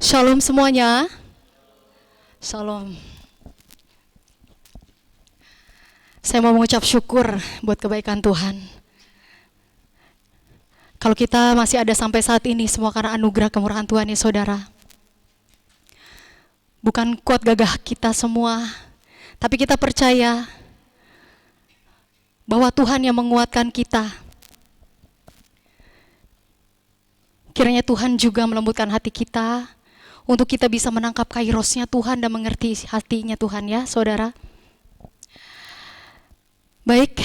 Shalom semuanya. Shalom. Saya mau mengucap syukur buat kebaikan Tuhan. Kalau kita masih ada sampai saat ini, semua karena anugerah kemurahan Tuhan ya saudara. Bukan kuat gagah kita semua, tapi kita percaya bahwa Tuhan yang menguatkan kita. Kiranya Tuhan juga melembutkan hati kita untuk kita bisa menangkap kairosnya Tuhan dan mengerti hatinya Tuhan ya saudara. Baik,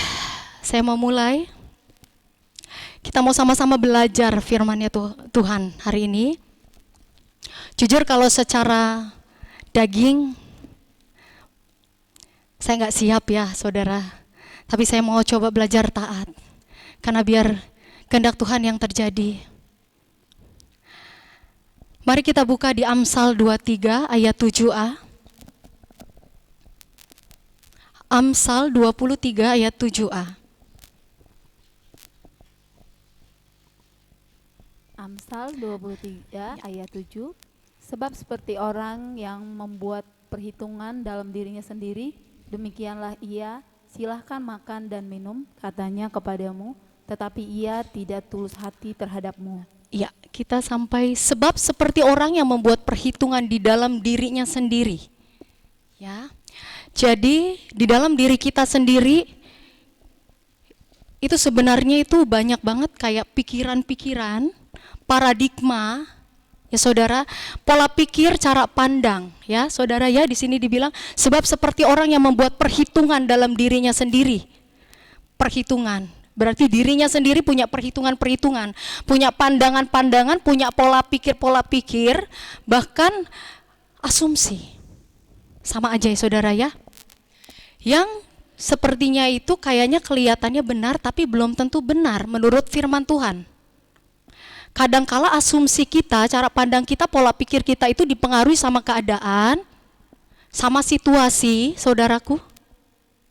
saya mau mulai. Kita mau sama-sama belajar firman-Nya Tuhan hari ini. Jujur kalau secara daging saya nggak siap ya saudara. Tapi saya mau coba belajar taat. Karena biar kehendak Tuhan yang terjadi. Mari kita buka di Amsal 23 ayat 7a. Amsal 23 ayat 7a. Amsal 23 ayat 7. Sebab seperti orang yang membuat perhitungan dalam dirinya sendiri, demikianlah ia, silahkan makan dan minum, katanya kepadamu, tetapi ia tidak tulus hati terhadapmu. Ya, kita sampai sebab seperti orang yang membuat perhitungan di dalam dirinya sendiri. Ya. Jadi di dalam diri kita sendiri itu sebenarnya itu banyak banget kayak pikiran-pikiran, paradigma, ya saudara, pola pikir, cara pandang, ya saudara ya di sini dibilang sebab seperti orang yang membuat perhitungan dalam dirinya sendiri. Perhitungan, berarti dirinya sendiri punya perhitungan-perhitungan, punya pandangan-pandangan, punya pola pikir, bahkan asumsi. Sama aja ya saudara ya. Yang sepertinya itu kayaknya kelihatannya benar tapi belum tentu benar menurut firman Tuhan. Kadangkala asumsi kita, cara pandang kita, pola pikir kita itu dipengaruhi sama keadaan, sama situasi, saudaraku.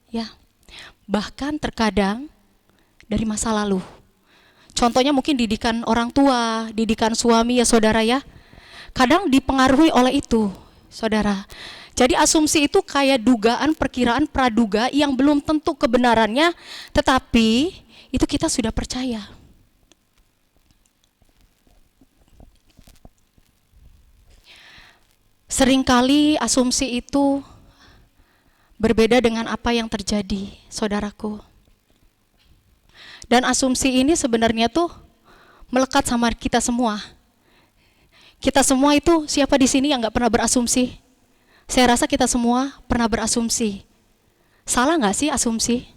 Ya. Bahkan terkadang dari masa lalu. Contohnya mungkin didikan orang tua, didikan suami ya saudara ya. Kadang dipengaruhi oleh itu, saudara. Jadi asumsi itu kayak dugaan, perkiraan, praduga yang belum tentu kebenarannya, tetapi itu kita sudah percaya. Seringkali asumsi itu berbeda dengan apa yang terjadi, saudaraku. Dan asumsi ini sebenarnya tuh melekat sama kita semua. Kita semua itu siapa di sini yang nggak pernah berasumsi? Saya rasa kita semua pernah berasumsi. Salah nggak sih asumsi?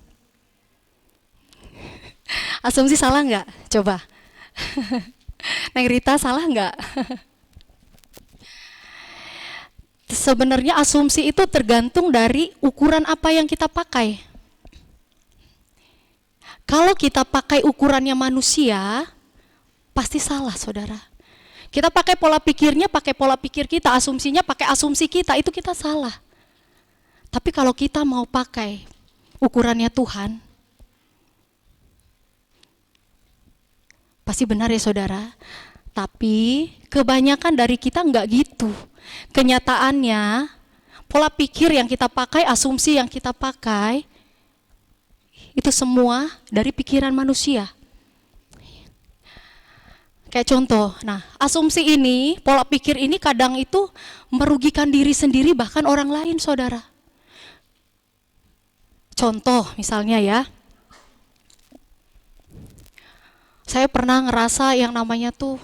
Asumsi salah nggak? Coba. Neng Rita salah nggak? Sebenarnya asumsi itu tergantung dari ukuran apa yang kita pakai. Kalau kita pakai ukurannya manusia, pasti salah saudara. Kita pakai pola pikirnya, pakai pola pikir kita, asumsinya pakai asumsi kita, itu kita salah. Tapi kalau kita mau pakai ukurannya Tuhan, pasti benar ya saudara. Tapi kebanyakan dari kita enggak gitu. Kenyataannya, pola pikir yang kita pakai, asumsi yang kita pakai, itu semua dari pikiran manusia. Kayak contoh, nah asumsi ini, pola pikir ini kadang itu merugikan diri sendiri bahkan orang lain saudara. Contoh misalnya ya, saya pernah ngerasa yang namanya tuh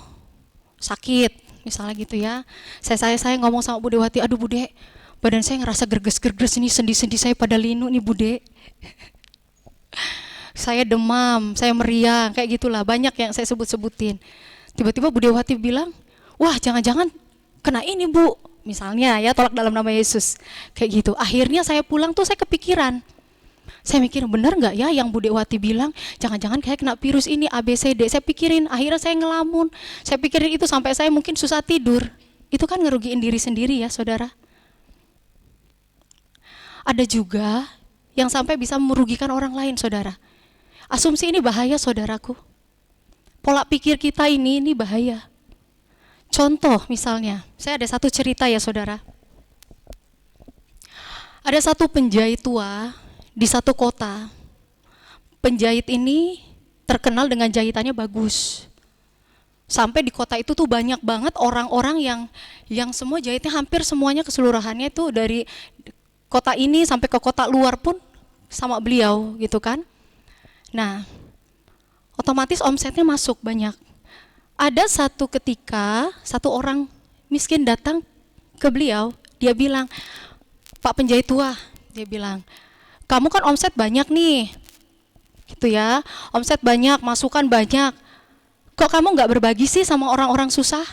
sakit, misalnya gitu ya. Saya ngomong sama Bude Wati, aduh Bude, badan saya ngerasa gerges-gerges ini, sendi-sendi saya pada linu nih Bude. Saya demam, saya meriang, kayak gitulah, banyak yang saya sebut-sebutin. Tiba-tiba Bude Wati bilang, wah jangan-jangan kena ini Bu, misalnya ya, tolak dalam nama Yesus, kayak gitu. Akhirnya saya pulang tuh saya kepikiran, saya mikir benar nggak ya yang Bude Wati bilang, jangan-jangan kayak kena virus ini ABCD. Saya pikirin, akhirnya saya ngelamun, saya pikirin itu sampai saya mungkin susah tidur. Itu kan ngerugiin diri sendiri ya saudara. Ada juga yang sampai bisa merugikan orang lain saudara. Asumsi ini bahaya saudaraku. Pola pikir kita ini bahaya. Contoh misalnya, saya ada satu cerita ya saudara. Ada satu penjahit tua di satu kota. Penjahit ini terkenal dengan jahitannya bagus. Sampai di kota itu tuh banyak banget orang-orang yang semua jahitnya hampir semuanya keseluruhannya itu dari kota ini sampai ke kota luar pun sama beliau gitu kan. Nah, otomatis omsetnya masuk banyak. Ada satu ketika satu orang miskin datang ke beliau, dia bilang, "Pak penjahit tua," dia bilang, "kamu kan omset banyak nih, gitu ya, omset banyak, masukan banyak. Kok kamu nggak berbagi sih sama orang-orang susah,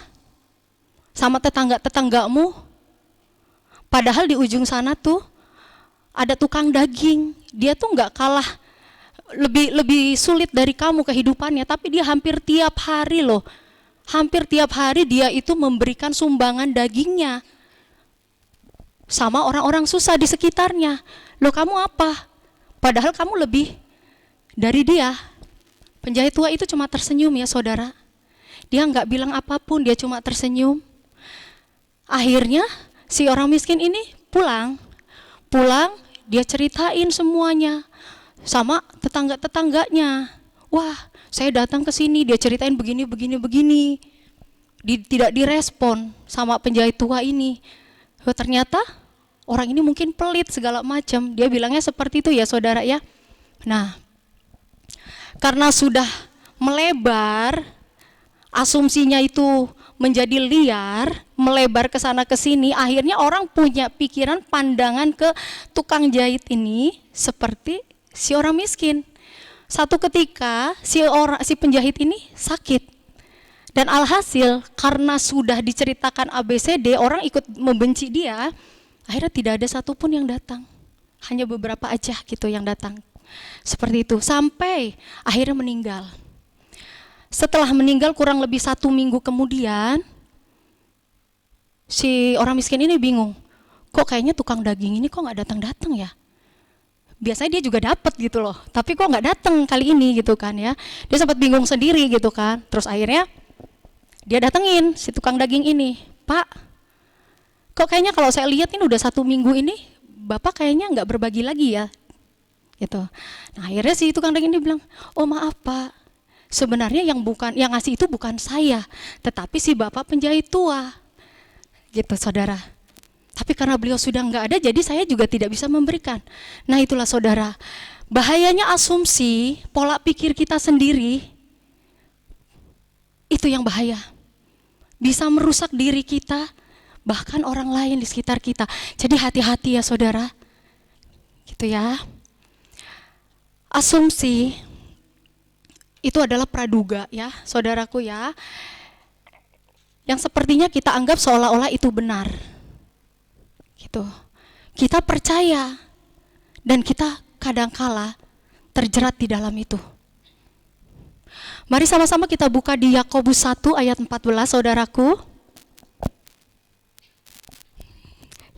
sama tetangga-tetanggamu? Padahal di ujung sana tuh ada tukang daging, dia tuh nggak kalah lebih sulit dari kamu kehidupannya, tapi dia hampir tiap hari loh, hampir tiap hari dia itu memberikan sumbangan dagingnya sama orang-orang susah di sekitarnya. Loh kamu apa? Padahal kamu lebih dari dia." Penjahit tua itu cuma tersenyum ya saudara. Dia nggak bilang apapun, dia cuma tersenyum. Akhirnya si orang miskin ini pulang, dia ceritain semuanya sama tetangga-tetangganya. "Wah, saya datang ke sini," dia ceritain begini. Tidak direspon sama penjahit tua ini. Oh, ternyata orang ini mungkin pelit segala macam. Dia bilangnya seperti itu ya saudara ya. Nah, karena sudah melebar, asumsinya itu menjadi liar, melebar ke sana ke sini, akhirnya orang punya pikiran pandangan ke tukang jahit ini seperti si orang miskin. Satu ketika si penjahit ini sakit. Dan alhasil karena sudah diceritakan ABCD, orang ikut membenci dia, akhirnya tidak ada satupun yang datang. Hanya beberapa aja gitu yang datang. Seperti itu, sampai akhirnya meninggal. Setelah meninggal kurang lebih 1 minggu kemudian, si orang miskin ini bingung, kok kayaknya tukang daging ini kok nggak datang-datang ya? Biasanya dia juga dapat gitu loh, tapi kok nggak datang kali ini gitu kan ya. Dia sempat bingung sendiri gitu kan. Terus akhirnya dia datengin si tukang daging ini, "Pak, kok kayaknya kalau saya lihat ini udah 1 minggu ini, Bapak kayaknya nggak berbagi lagi ya?" Gitu. Nah, akhirnya si tukang daging ini bilang, "Oh maaf Pak, sebenarnya yang ngasih itu bukan saya, tetapi si Bapak penjahit tua." Gitu saudara. Tapi karena beliau sudah nggak ada, jadi saya juga tidak bisa memberikan. Nah itulah saudara, bahayanya asumsi, pola pikir kita sendiri, itu yang bahaya. Bisa merusak diri kita, bahkan orang lain di sekitar kita. Jadi hati-hati ya saudara. Gitu ya. Asumsi itu adalah praduga ya, saudaraku ya. Yang sepertinya kita anggap seolah-olah itu benar. Gitu. Kita percaya dan kita kadangkala terjerat di dalam itu. Mari sama-sama kita buka di Yakobus 1 ayat 14 saudaraku.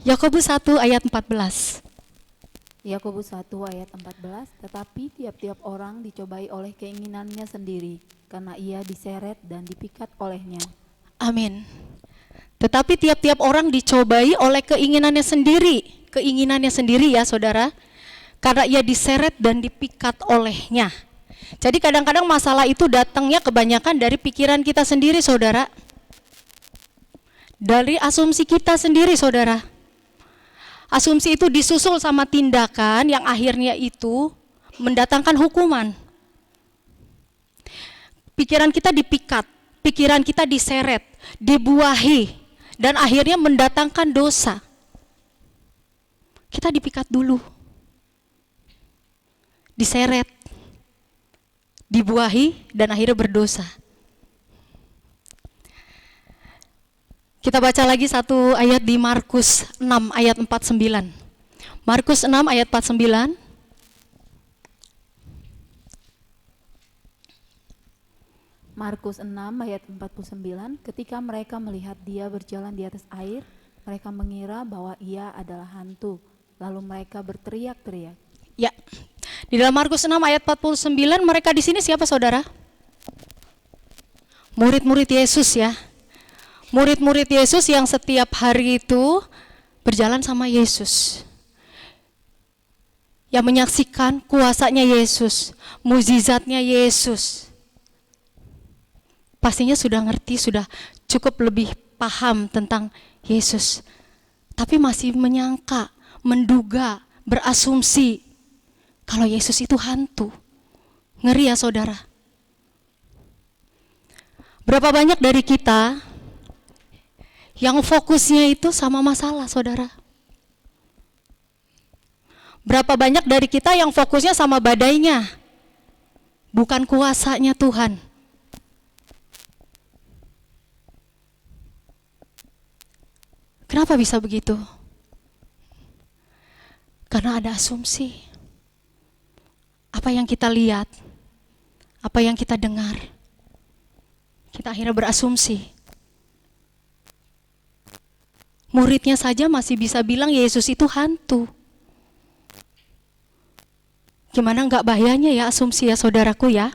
Yakobus 1 ayat 14. Yakobus 1 ayat 14, tetapi tiap-tiap orang dicobai oleh keinginannya sendiri, karena ia diseret dan dipikat olehnya. Amin. Tetapi tiap-tiap orang dicobai oleh keinginannya sendiri ya saudara, karena ia diseret dan dipikat olehnya. Jadi kadang-kadang masalah itu datangnya kebanyakan dari pikiran kita sendiri saudara, dari asumsi kita sendiri saudara. Asumsi itu disusul sama tindakan yang akhirnya itu mendatangkan hukuman. Pikiran kita dipikat, pikiran kita diseret, dibuahi, dan akhirnya mendatangkan dosa. Kita dipikat dulu, diseret, dibuahi, dan akhirnya berdosa. Kita baca lagi satu ayat di Markus 6 ayat 49. Markus 6 ayat 49. Markus 6 ayat 49, ketika mereka melihat dia berjalan di atas air, mereka mengira bahwa ia adalah hantu. Lalu mereka berteriak-teriak. Ya, di dalam Markus 6 ayat 49, mereka di sini siapa saudara? Murid-murid Yesus ya. Murid-murid Yesus yang setiap hari itu berjalan sama Yesus, yang menyaksikan kuasanya Yesus, mukjizatnya Yesus, pastinya sudah ngerti, sudah cukup lebih paham tentang Yesus, tapi masih menyangka, menduga, berasumsi kalau Yesus itu hantu. Ngeri ya saudara. Berapa banyak dari kita yang fokusnya itu sama masalah, saudara? Berapa banyak dari kita yang fokusnya sama badainya, bukan kuasanya Tuhan? Kenapa bisa begitu? Karena ada asumsi. Apa yang kita lihat, apa yang kita dengar, kita akhirnya berasumsi. Muridnya saja masih bisa bilang Yesus itu hantu. Gimana enggak bahayanya ya asumsi ya saudaraku ya?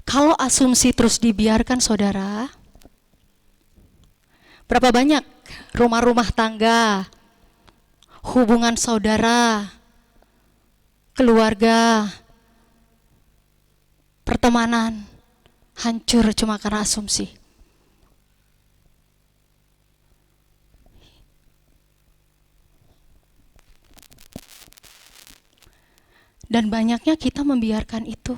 Kalau asumsi terus dibiarkan saudara, berapa banyak rumah-rumah tangga, hubungan saudara, keluarga, pertemanan hancur cuma karena asumsi. Dan banyaknya kita membiarkan itu.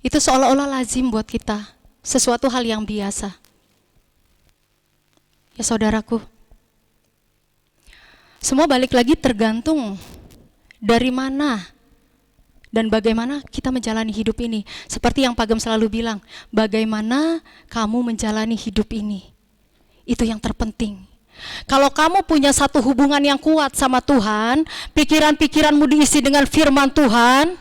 Itu seolah-olah lazim buat kita, sesuatu hal yang biasa. Ya saudaraku, semua balik lagi tergantung dari mana dan bagaimana kita menjalani hidup ini. Seperti yang Pak Gem selalu bilang, bagaimana kamu menjalani hidup ini, itu yang terpenting. Kalau kamu punya satu hubungan yang kuat sama Tuhan, pikiran-pikiranmu diisi dengan firman Tuhan,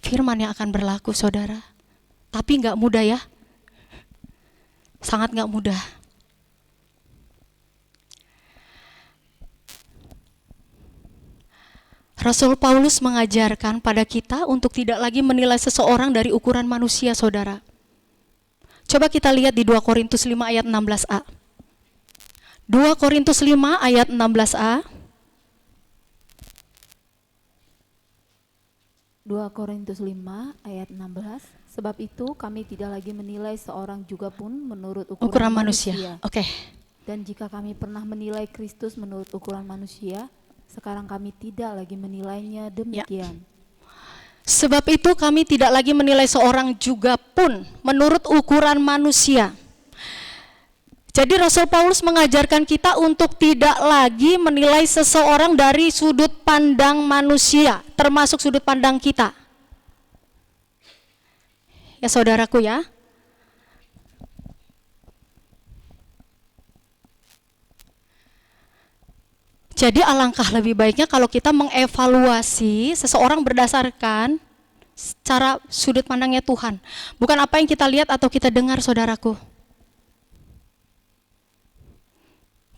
firman yang akan berlaku saudara. Tapi nggak mudah ya, sangat nggak mudah. Rasul Paulus mengajarkan pada kita untuk tidak lagi menilai seseorang dari ukuran manusia saudara. Coba kita lihat di 2 Korintus 5 ayat 16a. 2 Korintus 5 ayat 16a. 2 Korintus 5 ayat 16. Sebab itu kami tidak lagi menilai seorang juga pun menurut ukuran manusia. Oke. Dan jika kami pernah menilai Kristus menurut ukuran manusia, sekarang kami tidak lagi menilainya demikian. Sebab itu kami tidak lagi menilai seorang juga pun menurut ukuran manusia. Jadi Rasul Paulus mengajarkan kita untuk tidak lagi menilai seseorang dari sudut pandang manusia, termasuk sudut pandang kita. Ya saudaraku ya. Jadi alangkah lebih baiknya kalau kita mengevaluasi seseorang berdasarkan cara sudut pandangnya Tuhan. Bukan apa yang kita lihat atau kita dengar saudaraku.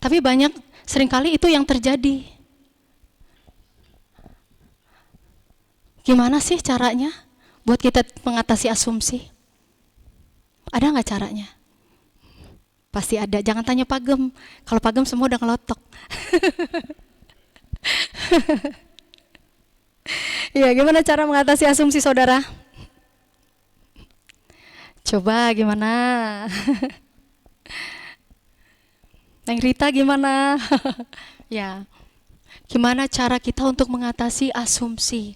Tapi banyak seringkali itu yang terjadi. Gimana sih caranya buat kita mengatasi asumsi? Ada nggak caranya? Pasti ada, jangan tanya Pak Gem. Kalau Pak Gem semua udah ngelotok. Ya, gimana cara mengatasi asumsi saudara? Coba gimana? Neng Rita gimana? Ya, gimana cara kita untuk mengatasi asumsi?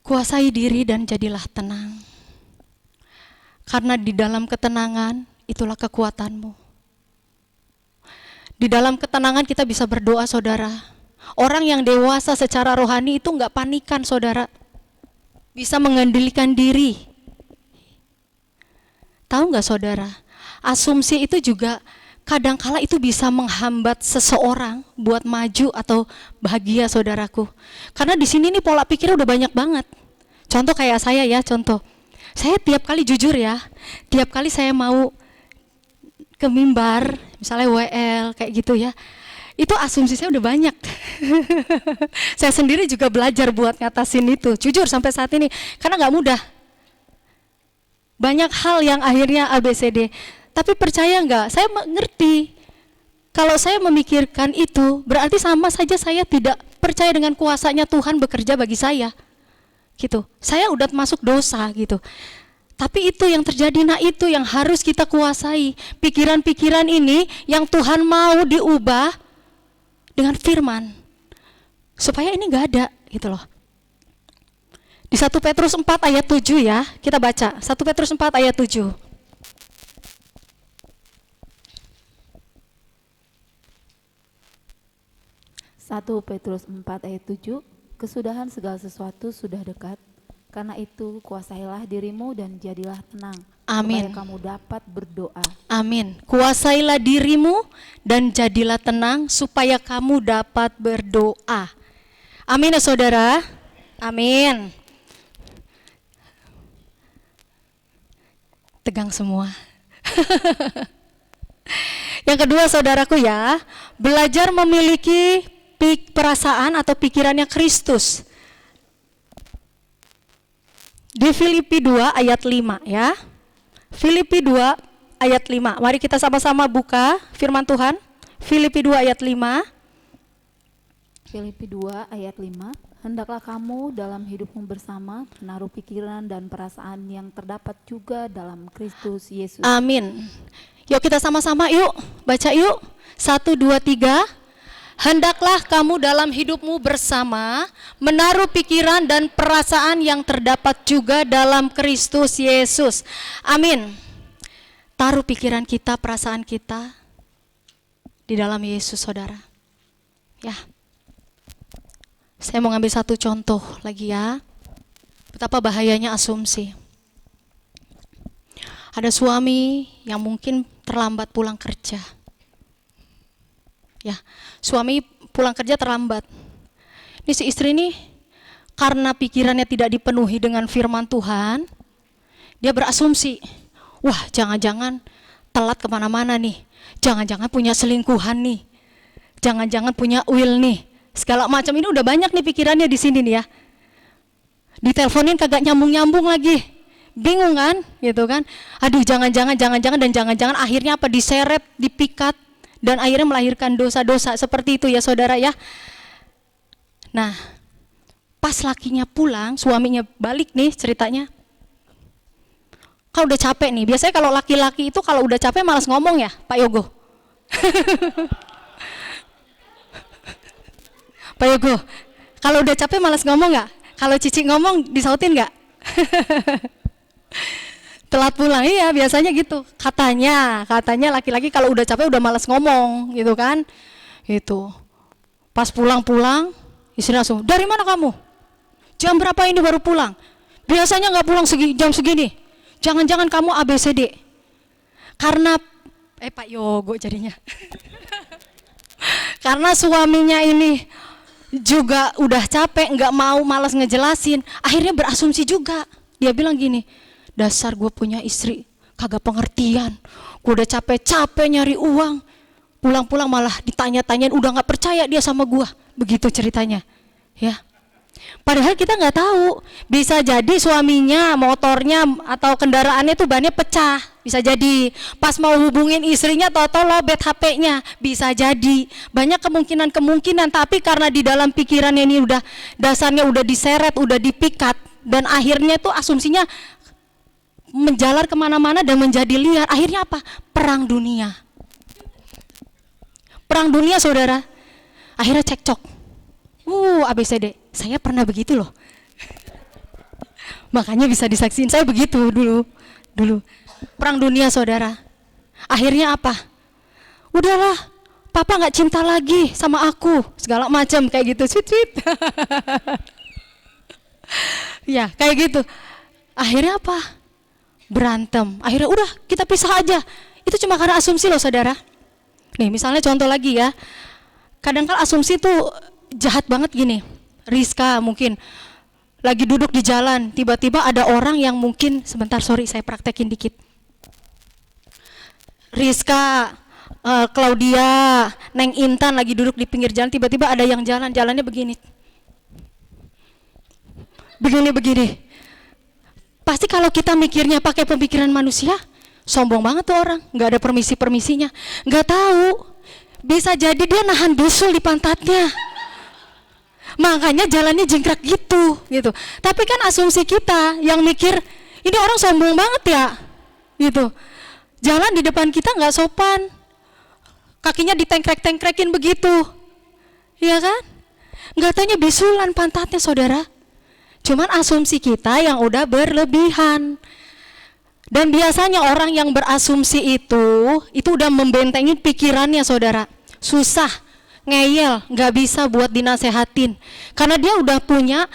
Kuasai diri dan jadilah tenang. Karena di dalam ketenangan, itulah kekuatanmu. Di dalam ketenangan kita bisa berdoa saudara. Orang yang dewasa secara rohani itu enggak panikan saudara. Bisa mengendalikan diri. Tahu enggak saudara? Asumsi itu juga kadangkala itu bisa menghambat seseorang buat maju atau bahagia saudaraku. Karena di sini nih pola pikirnya udah banyak banget. Contoh kayak saya ya, contoh. Saya tiap kali jujur ya, tiap kali saya mau ke mimbar, misalnya WL kayak gitu ya. Itu asumsi saya udah banyak. Saya sendiri juga belajar buat ngatasin itu, jujur sampai saat ini, karena nggak mudah. Banyak hal yang akhirnya ABCD. Tapi percaya nggak, saya mengerti. Kalau saya memikirkan itu, berarti sama saja saya tidak percaya dengan kuasanya Tuhan bekerja bagi saya. Gitu. Saya udah masuk dosa gitu. Tapi itu yang terjadi, nah itu yang harus kita kuasai. Pikiran-pikiran ini yang Tuhan mau diubah dengan firman. Supaya ini gak ada gitu loh. Di 1 Petrus 4 ayat 7 ya, kita baca. 1 Petrus 4 ayat 7. 1 Petrus 4 ayat 7, kesudahan segala sesuatu sudah dekat. Karena itu kuasailah dirimu dan jadilah tenang. Amin. Supaya kamu dapat berdoa. Amin. Kuasailah dirimu dan jadilah tenang supaya kamu dapat berdoa. Amin ya saudara. Amin. Tegang semua. Yang kedua saudaraku ya, belajar memiliki perasaan atau pikirannya Kristus. Di Filipi 2 ayat 5 ya. Filipi 2 ayat 5. Mari kita sama-sama buka firman Tuhan. Filipi 2 ayat 5. Filipi 2 ayat 5, hendaklah kamu dalam hidupmu bersama menaruh pikiran dan perasaan yang terdapat juga dalam Kristus Yesus. Amin. Yuk kita sama-sama yuk, baca yuk. 1, 2, 3. Hendaklah kamu dalam hidupmu bersama menaruh pikiran dan perasaan yang terdapat juga dalam Kristus Yesus. Amin. Taruh pikiran kita, perasaan kita di dalam Yesus, saudara. Ya. Saya mau ngambil satu contoh lagi ya. Betapa bahayanya asumsi. Ada suami yang mungkin terlambat pulang kerja. Ya, suami pulang kerja terlambat. Ini si istri nih, karena pikirannya tidak dipenuhi dengan firman Tuhan, dia berasumsi, wah jangan-jangan telat kemana-mana nih, jangan-jangan punya selingkuhan nih, jangan-jangan punya uil nih, segala macam ini udah banyak nih pikirannya di sini nih ya. Diteleponin kagak nyambung-nyambung lagi, bingung kan, gitu kan? Aduh jangan-jangan dan jangan-jangan akhirnya apa, diseret, dipikat. Dan akhirnya melahirkan dosa-dosa seperti itu ya saudara ya. Nah, pas lakinya pulang, suaminya balik nih ceritanya. Kalau udah capek nih, biasanya kalau laki-laki itu kalau udah capek malas ngomong ya, Pak Yogo. Pak Yogo, kalau udah capek malas ngomong nggak? Kalau Cici ngomong disautin nggak? Telat pulang, iya biasanya gitu. Katanya laki-laki kalau udah capek udah malas ngomong gitu kan. Gitu. Pas pulang, istri langsung, dari mana kamu? Jam berapa ini baru pulang? Biasanya nggak pulang jam segini. Jangan-jangan kamu ABCD. Karena, Pak Yogo jadinya. Karena suaminya ini juga udah capek, nggak mau, malas ngejelasin. Akhirnya berasumsi juga. Dia bilang gini, dasar gue punya istri kagak pengertian, gue udah capek-capek nyari uang, pulang-pulang malah ditanya-tanyain, udah nggak percaya dia sama gue, begitu ceritanya, ya. Padahal kita nggak tahu, bisa jadi suaminya motornya atau kendaraannya tuh bannya pecah, bisa jadi pas mau hubungin istrinya tau-tau lobet HP-nya, bisa jadi banyak kemungkinan, tapi karena di dalam pikirannya ini udah dasarnya udah diseret, udah dipikat, dan akhirnya tuh asumsinya menjalar kemana-mana dan menjadi liar. Akhirnya apa? Perang dunia. Perang dunia saudara. Akhirnya cekcok. ABCD. Saya pernah begitu loh. Makanya bisa disaksiin, saya begitu dulu. Perang dunia saudara. Akhirnya apa? Udahlah, papa gak cinta lagi sama aku. Segala macam kayak gitu. Sweet. Ya kayak gitu. Akhirnya apa? Berantem, akhirnya udah kita pisah aja. Itu cuma karena asumsi loh saudara. Nih misalnya contoh lagi ya, kadang-kadang asumsi tuh jahat banget gini. Rizka mungkin lagi duduk di jalan, tiba-tiba ada orang yang mungkin, sebentar sorry saya praktekin dikit. Rizka, Claudia, Neng Intan lagi duduk di pinggir jalan, tiba-tiba ada yang jalannya begini. Begini. Pasti kalau kita mikirnya pakai pemikiran manusia, sombong banget tuh orang, nggak ada permisi-permisinya. Nggak tahu, bisa jadi dia nahan dusul di pantatnya. Makanya jalannya jingkrak gitu. Tapi kan asumsi kita yang mikir, ini orang sombong banget ya, gitu. Jalan di depan kita nggak sopan, kakinya ditengkrek-tengkrekin begitu, iya kan? Nggak taunya bisulan pantatnya, saudara. Cuman asumsi kita yang udah berlebihan. Dan biasanya orang yang berasumsi itu udah membentengi pikirannya, saudara. Susah, ngeyel, nggak bisa buat dinasehatin. Karena dia udah punya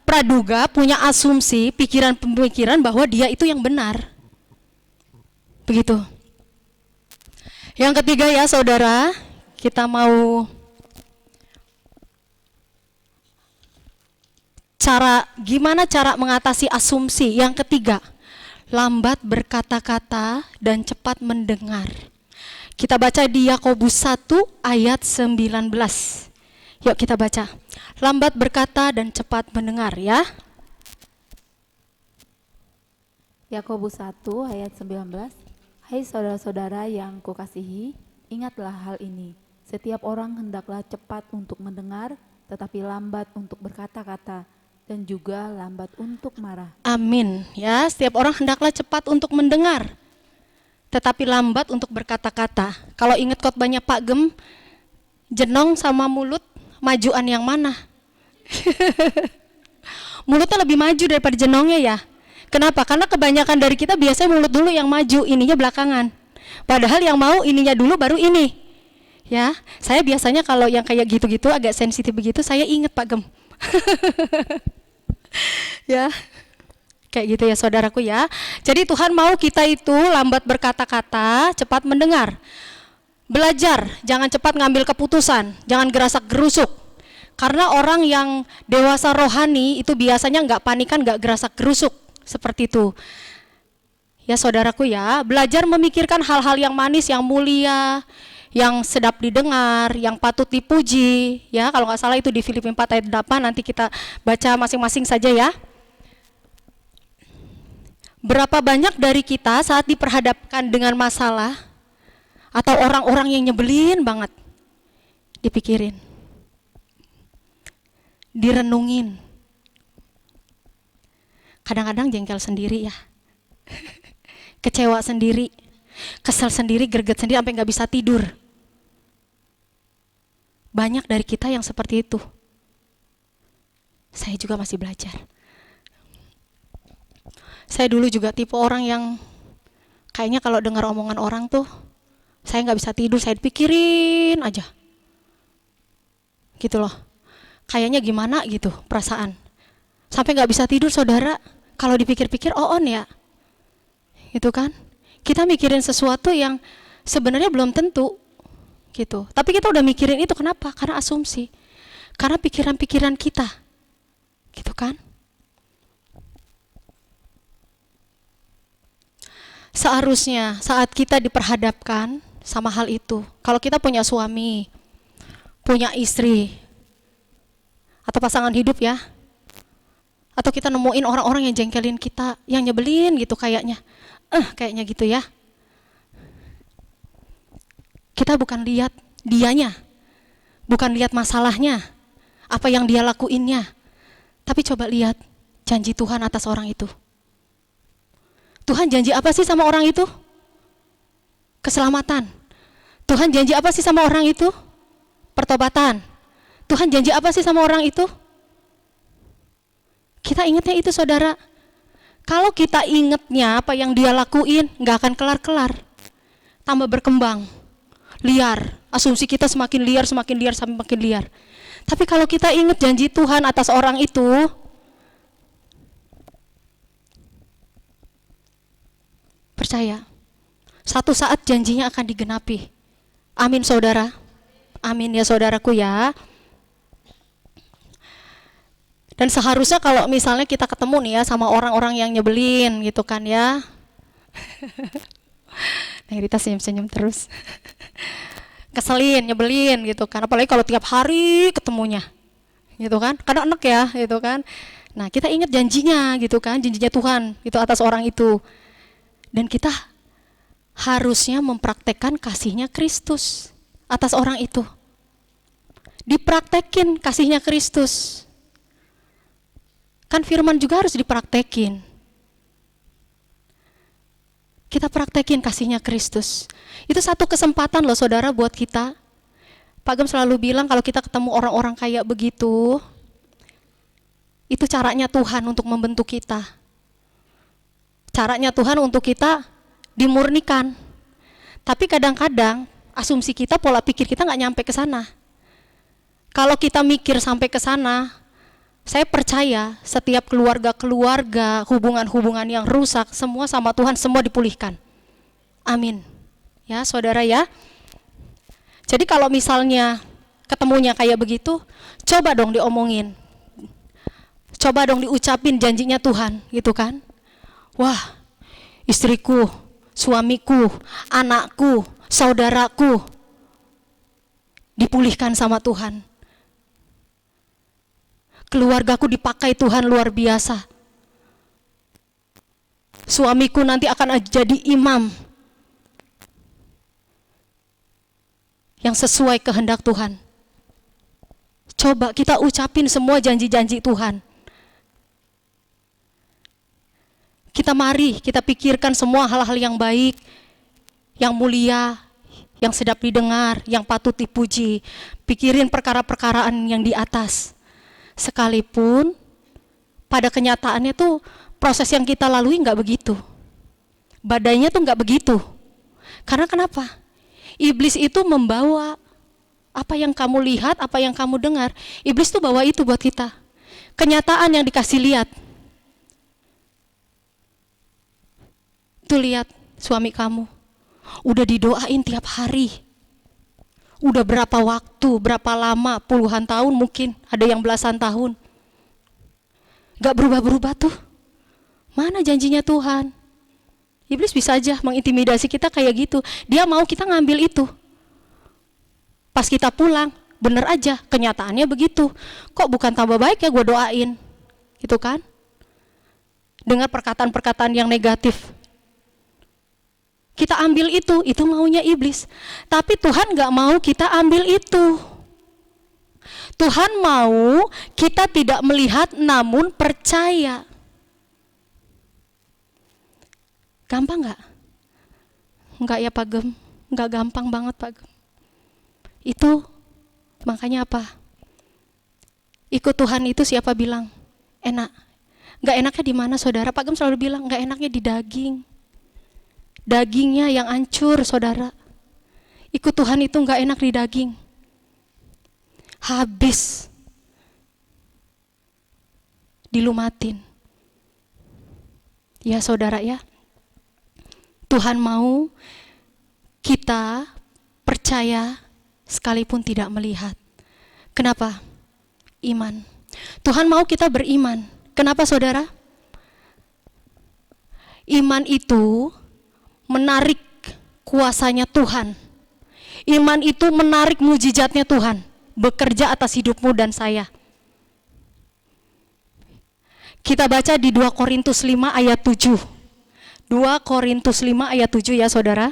praduga, punya asumsi, pikiran-pemikiran bahwa dia itu yang benar. Begitu. Yang ketiga ya, saudara, kita mau gimana cara mengatasi asumsi. Yang ketiga, lambat berkata-kata dan cepat mendengar. Kita baca di Yakobus 1 ayat 19. Yuk kita baca. Lambat berkata dan cepat mendengar ya. Yakobus 1 ayat 19. Hai saudara-saudara yang kukasihi, ingatlah hal ini. Setiap orang hendaklah cepat untuk mendengar, tetapi lambat untuk berkata-kata, dan juga lambat untuk marah. Amin. Ya, setiap orang hendaklah cepat untuk mendengar, tetapi lambat untuk berkata-kata. Kalau ingat khotbahnya Pak Gem, jenong sama mulut, majuan yang mana? Mulutnya lebih maju daripada jenongnya ya. Kenapa? Karena kebanyakan dari kita biasanya mulut dulu yang maju, ininya belakangan. Padahal yang mau ininya dulu baru ini. Ya, saya biasanya kalau yang kayak gitu-gitu agak sensitif begitu, saya ingat Pak Gem. Ya, kayak gitu ya saudaraku ya. Jadi Tuhan mau kita itu lambat berkata-kata, cepat mendengar. Belajar, jangan cepat ngambil keputusan, jangan gerasak gerusuk. Karena orang yang dewasa rohani itu biasanya nggak panikan, nggak gerasak gerusuk seperti itu. Ya saudaraku ya, belajar memikirkan hal-hal yang manis, yang mulia, yang sedap didengar, yang patut dipuji. Ya, kalau nggak salah itu di Filipi 4 ayat 8, nanti kita baca masing-masing saja ya. Berapa banyak dari kita saat diperhadapkan dengan masalah atau orang-orang yang nyebelin banget, dipikirin, direnungin. Kadang-kadang jengkel sendiri ya, kecewa sendiri, kesel sendiri, greget sendiri sampai nggak bisa tidur. Banyak dari kita yang seperti itu. Saya juga masih belajar. Saya dulu juga tipe orang yang kayaknya kalau dengar omongan orang tuh saya nggak bisa tidur, saya pikirin aja. Gitu loh. Kayaknya gimana gitu perasaan. Sampai nggak bisa tidur, saudara. Kalau dipikir-pikir on ya. Gitu kan? Kita mikirin sesuatu yang sebenarnya belum tentu. Gitu. Tapi kita udah mikirin itu, kenapa? Karena asumsi. Karena pikiran-pikiran kita. Gitu kan? Seharusnya saat kita diperhadapkan sama hal itu, kalau kita punya suami, punya istri, atau pasangan hidup ya, atau kita nemuin orang-orang yang jengkelin kita, yang nyebelin gitu kayaknya gitu ya. Kita bukan lihat dianya, bukan lihat masalahnya, apa yang dia lakuinnya, tapi coba lihat janji Tuhan atas orang itu. Tuhan janji apa sih sama orang itu? Keselamatan. Tuhan janji apa sih sama orang itu? Pertobatan. Tuhan janji apa sih sama orang itu? Kita ingatnya itu, saudara. Kalau kita ingatnya apa yang dia lakuin, nggak akan kelar-kelar. Tambah berkembang. Liar, asumsi kita semakin liar, semakin liar. Tapi kalau kita ingat janji Tuhan atas orang itu, percaya, satu saat janjinya akan digenapi. Amin saudara, amin ya saudaraku ya. Dan seharusnya kalau misalnya kita ketemu nih ya sama orang-orang yang nyebelin gitu kan ya, Nah, Rita senyum-senyum terus. Keselin, nyebelin gitu kan. Apalagi kalau tiap hari ketemunya. Gitu kan? Kadang enak ya, gitu kan. Nah, kita ingat janjinya gitu kan, janjinya Tuhan itu atas orang itu. Dan kita harusnya mempraktekkan kasihnya Kristus atas orang itu. Dipraktekin kasihnya Kristus. Kan firman juga harus dipraktekin. Kita praktekin kasihnya Kristus. Itu satu kesempatan loh saudara buat kita. Pak Gem selalu bilang kalau kita ketemu orang-orang kayak begitu, itu caranya Tuhan untuk membentuk kita. Caranya Tuhan untuk kita dimurnikan. Tapi kadang-kadang asumsi kita, pola pikir kita nggak nyampe ke sana. Kalau kita mikir sampai ke sana, saya percaya setiap keluarga-keluarga, hubungan-hubungan yang rusak, semua sama Tuhan, semua dipulihkan. Amin. Ya, saudara ya. Jadi kalau misalnya ketemunya kayak begitu, coba dong diomongin. Coba dong diucapin janjinya Tuhan, gitu kan. Wah, istriku, suamiku, anakku, saudaraku dipulihkan sama Tuhan. Keluargaku dipakai Tuhan luar biasa. Suamiku nanti akan jadi imam yang sesuai kehendak Tuhan. Coba kita ucapin semua janji-janji Tuhan. Kita pikirkan semua hal-hal yang baik, yang mulia, yang sedap didengar, yang patut dipuji. Pikirin perkara-perkaraan yang di atas. Sekalipun pada kenyataannya tuh proses yang kita lalui nggak begitu. Badainya tuh nggak begitu. Karena kenapa? Iblis itu membawa apa yang kamu lihat, apa yang kamu dengar. Iblis tuh bawa itu buat kita. Kenyataan yang dikasih lihat. Tuh lihat suami kamu udah didoain tiap hari, udah berapa waktu, berapa lama, puluhan tahun mungkin, ada yang belasan tahun, gak berubah-berubah tuh. Mana janjinya Tuhan? Iblis bisa aja mengintimidasi kita kayak gitu. Dia mau kita ngambil itu. Pas kita pulang, bener aja, kenyataannya begitu. Kok bukan tambah baik ya gue doain, gitu kan? Dengar perkataan-perkataan yang negatif, kita ambil itu maunya iblis. Tapi Tuhan gak mau kita ambil itu. Tuhan mau kita tidak melihat namun percaya. Gampang gak? Enggak ya Pak Gem, enggak gampang banget Pak Gem. Itu makanya apa? Ikut Tuhan itu siapa bilang? Enak. Gak enaknya di mana saudara? Pak Gem selalu bilang gak enaknya di daging. Dagingnya yang hancur saudara. Ikut Tuhan itu gak enak di daging. Habis. Dilumatin. Ya saudara ya. Tuhan mau kita percaya sekalipun tidak melihat. Kenapa? Iman. Tuhan mau kita beriman. Kenapa saudara? Iman itu menarik kuasanya Tuhan. Iman itu menarik mujizatnya Tuhan bekerja atas hidupmu dan saya. Kita baca di 2 Korintus 5 ayat 7. 2 Korintus 5 ayat 7 ya saudara.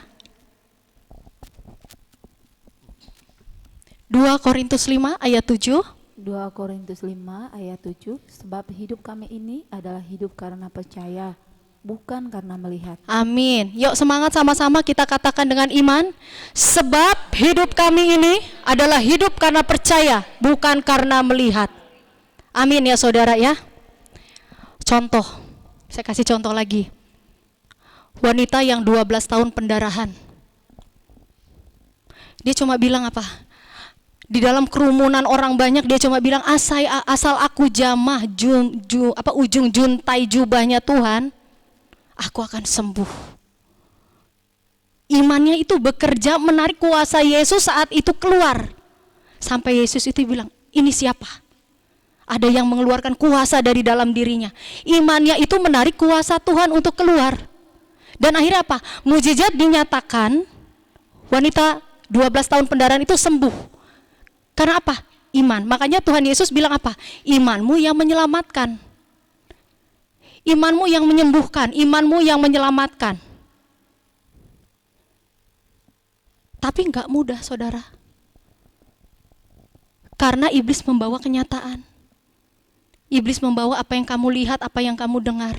2 Korintus 5 ayat 7. 2 Korintus 5 ayat 7. Sebab hidup kami ini adalah hidup karena percaya, bukan karena melihat. Amin. Yuk semangat sama-sama kita katakan dengan iman. Sebab hidup kami ini adalah hidup karena percaya, bukan karena melihat. Amin ya saudara ya. Contoh, saya kasih contoh lagi. Wanita yang 12 tahun pendarahan. Dia cuma bilang apa? Di dalam kerumunan orang banyak dia cuma bilang asal aku jamah ujung juntai jubahnya Tuhan, aku akan sembuh. Imannya itu bekerja menarik kuasa Yesus saat itu keluar. Sampai Yesus itu bilang, ini siapa? Ada yang mengeluarkan kuasa dari dalam dirinya. Imannya itu menarik kuasa Tuhan untuk keluar. Dan akhirnya apa? Mujizat dinyatakan, wanita 12 tahun pendarahan itu sembuh. Karena apa? Iman. Makanya Tuhan Yesus bilang apa? Imanmu yang menyelamatkan. Imanmu yang menyembuhkan, imanmu yang menyelamatkan. Tapi enggak mudah, saudara. Karena iblis membawa kenyataan. Iblis membawa apa yang kamu lihat, apa yang kamu dengar.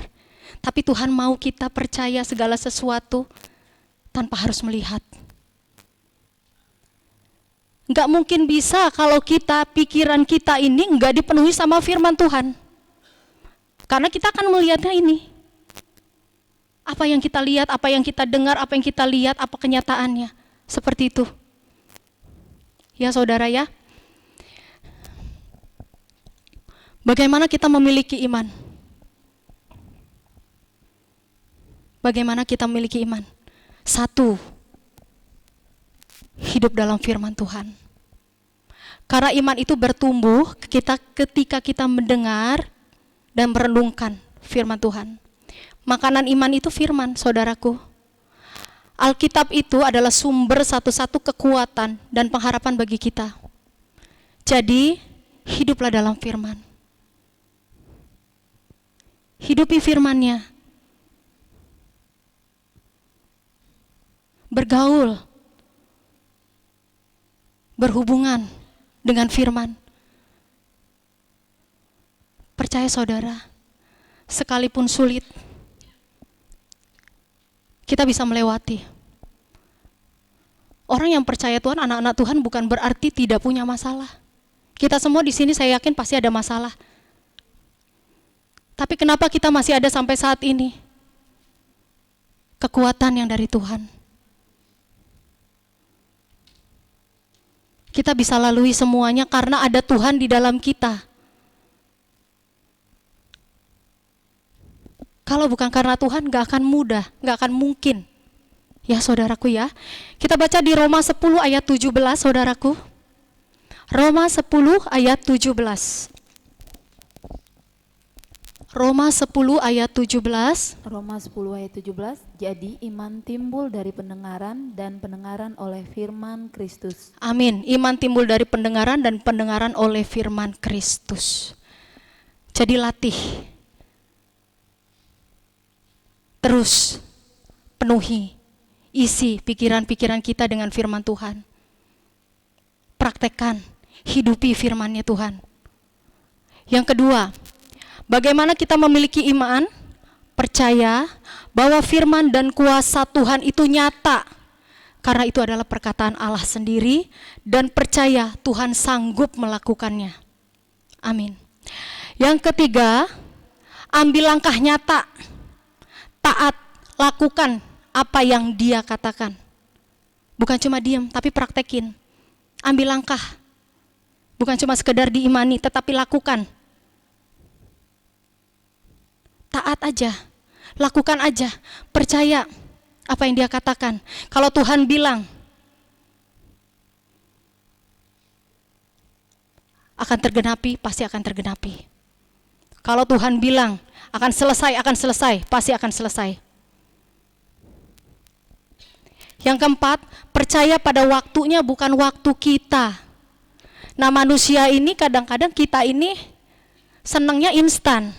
Tapi Tuhan mau kita percaya segala sesuatu tanpa harus melihat. Enggak mungkin bisa kalau pikiran kita ini enggak dipenuhi sama firman Tuhan. Karena kita akan melihatnya ini. Apa yang kita lihat, apa yang kita dengar, apa yang kita lihat, apa kenyataannya. Seperti itu. Ya saudara ya. Bagaimana kita memiliki iman? Bagaimana kita memiliki iman? 1, hidup dalam firman Tuhan. Karena iman itu bertumbuh ketika kita mendengar dan merenungkan firman Tuhan. Makanan iman itu firman, saudaraku. Alkitab itu adalah sumber satu-satu kekuatan dan pengharapan bagi kita. Jadi, hiduplah dalam firman. Hidupi firman-Nya. Bergaul. Berhubungan dengan firman. Percaya saudara, sekalipun sulit, kita bisa melewati. Orang yang percaya Tuhan, anak-anak Tuhan bukan berarti tidak punya masalah. Kita semua di sini saya yakin pasti ada masalah. Tapi kenapa kita masih ada sampai saat ini? Kekuatan yang dari Tuhan. Kita bisa lalui semuanya karena ada Tuhan di dalam kita. Kalau bukan karena Tuhan, gak akan mudah, gak akan mungkin. Ya saudaraku ya. Kita baca di Roma 10 ayat 17 saudaraku. Roma 10 ayat 17. Roma 10 ayat 17. Roma 10 ayat 17. Jadi iman timbul dari pendengaran dan pendengaran oleh firman Kristus. Amin. Iman timbul dari pendengaran dan pendengaran oleh firman Kristus. Jadi latih. Terus penuhi, isi pikiran-pikiran kita dengan firman Tuhan. Praktekkan, hidupi firman-Nya Tuhan. Yang kedua, bagaimana kita memiliki iman? Percaya bahwa firman dan kuasa Tuhan itu nyata. Karena itu adalah perkataan Allah sendiri dan percaya Tuhan sanggup melakukannya. Amin. Yang ketiga, ambil langkah nyata. Taat, lakukan apa yang Dia katakan. Bukan cuma diam, tapi praktekin. Ambil langkah. Bukan cuma sekedar diimani, tetapi lakukan. Taat aja, lakukan aja, percaya apa yang Dia katakan. Kalau Tuhan bilang akan tergenapi, pasti akan tergenapi. Kalau Tuhan bilang akan selesai, pasti akan selesai. Yang keempat, percaya pada waktunya bukan waktu kita. Nah manusia ini kadang-kadang kita ini senangnya instan.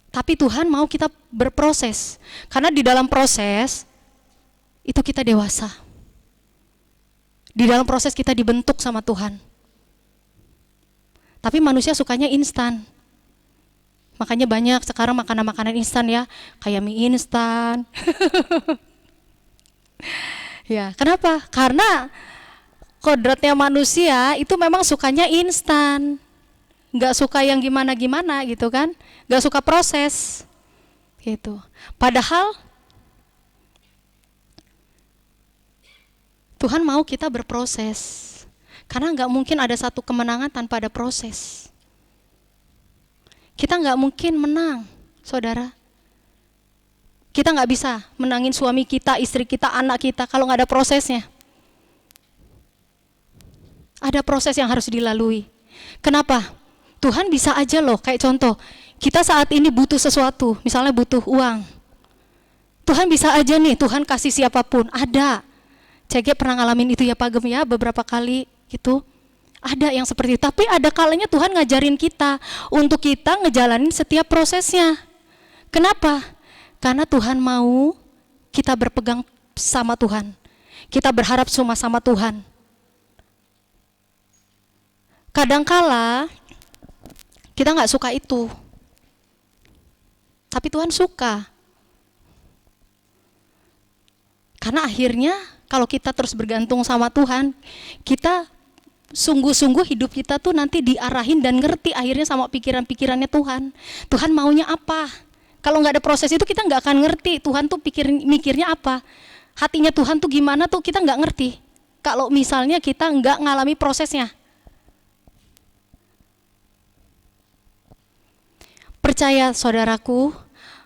Tapi Tuhan mau kita berproses. Karena di dalam proses, itu kita dewasa. Di dalam proses kita dibentuk sama Tuhan. Tapi manusia sukanya instan. Makanya banyak sekarang makanan-makanan instan ya. Kayak mie instan. Ya, kenapa? Karena kodratnya manusia itu memang sukanya instan. Nggak suka yang gimana-gimana gitu kan. Nggak suka proses. Gitu. Padahal Tuhan mau kita berproses. Karena nggak mungkin ada satu kemenangan tanpa ada proses. Kita nggak mungkin menang, saudara. Kita nggak bisa menangin suami kita, istri kita, anak kita kalau nggak ada prosesnya. Ada proses yang harus dilalui. Kenapa? Tuhan bisa aja loh, kayak contoh, kita saat ini butuh sesuatu, misalnya butuh uang. Tuhan bisa aja nih, Tuhan kasih siapapun, ada. CG pernah ngalamin itu ya Pak Gem ya, beberapa kali gitu. Ada yang seperti itu, tapi ada kalanya Tuhan ngajarin kita untuk kita ngejalanin setiap prosesnya. Kenapa? Karena Tuhan mau kita berpegang sama Tuhan. Kita berharap cuma sama Tuhan. Kadangkala kita nggak suka itu, tapi Tuhan suka. Karena akhirnya kalau kita terus bergantung sama Tuhan, kita sungguh-sungguh hidup kita tuh nanti diarahin dan ngerti akhirnya sama pikiran-pikirannya Tuhan. Tuhan maunya apa? Kalau nggak ada proses itu kita nggak akan ngerti Tuhan tuh mikirnya apa. Hatinya Tuhan tuh gimana tuh kita nggak ngerti. Kalau misalnya kita nggak ngalami prosesnya. Percaya saudaraku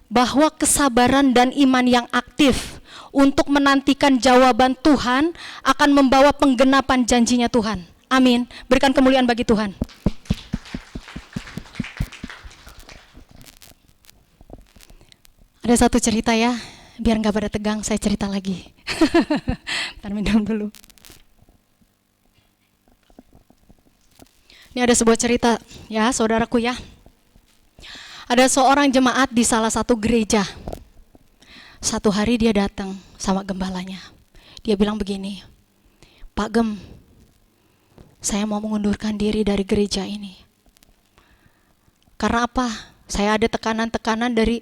bahwa kesabaran dan iman yang aktif untuk menantikan jawaban Tuhan akan membawa penggenapan janjinya Tuhan. Amin. Berikan kemuliaan bagi Tuhan. Ada satu cerita ya, biar nggak pada tegang, saya cerita lagi. Bentar, minum dulu. Ini ada sebuah cerita ya, saudaraku ya. Ada seorang jemaat di salah satu gereja. Satu hari dia datang sama gembalanya. Dia bilang begini, Pak Gem, saya mau mengundurkan diri dari gereja ini. Karena apa? Saya ada tekanan-tekanan dari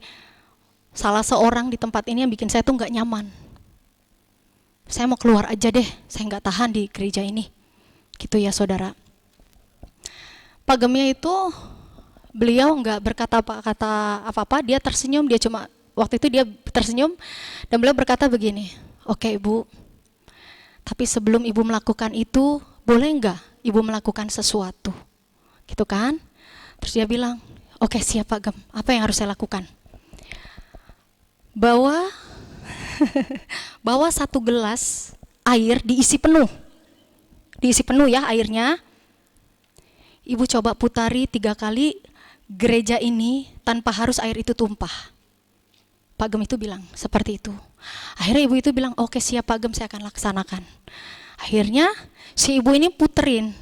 salah seorang di tempat ini yang bikin saya tuh gak nyaman. Saya mau keluar aja deh, saya gak tahan di gereja ini. Gitu ya saudara. Pak Gemnya itu, beliau nggak berkata apa-apa, dia tersenyum, dia cuma waktu itu dia tersenyum dan beliau berkata begini, oke Ibu, tapi sebelum Ibu melakukan itu, boleh nggak Ibu melakukan sesuatu, gitu kan? Terus dia bilang, oke siap Pak Gem, apa yang harus saya lakukan? Bawa 1 gelas air diisi penuh ya airnya. Ibu coba putari 3 kali gereja ini tanpa harus air itu tumpah. Pak Gem itu bilang seperti itu. Akhirnya ibu itu bilang, oke siap Pak Gem, saya akan laksanakan. Akhirnya si ibu ini puterin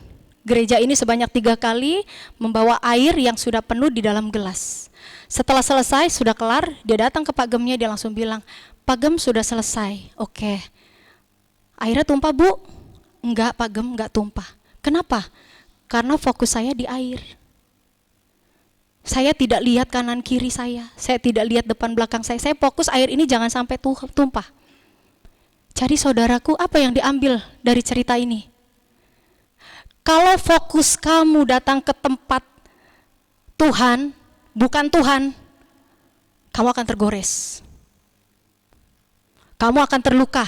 gereja ini sebanyak 3 kali, membawa air yang sudah penuh di dalam gelas. Setelah selesai, sudah kelar, dia datang ke Pak Gemnya, dia langsung bilang, Pak Gem sudah selesai. Oke. Airnya tumpah Bu? Enggak Pak Gem, enggak tumpah. Kenapa? Karena fokus saya di air. Saya tidak lihat kanan kiri saya tidak lihat depan belakang saya fokus air ini jangan sampai tumpah. Jadi saudaraku, apa yang diambil dari cerita ini? Kalau fokus kamu datang ke tempat Tuhan, bukan Tuhan, kamu akan tergores. Kamu akan terluka.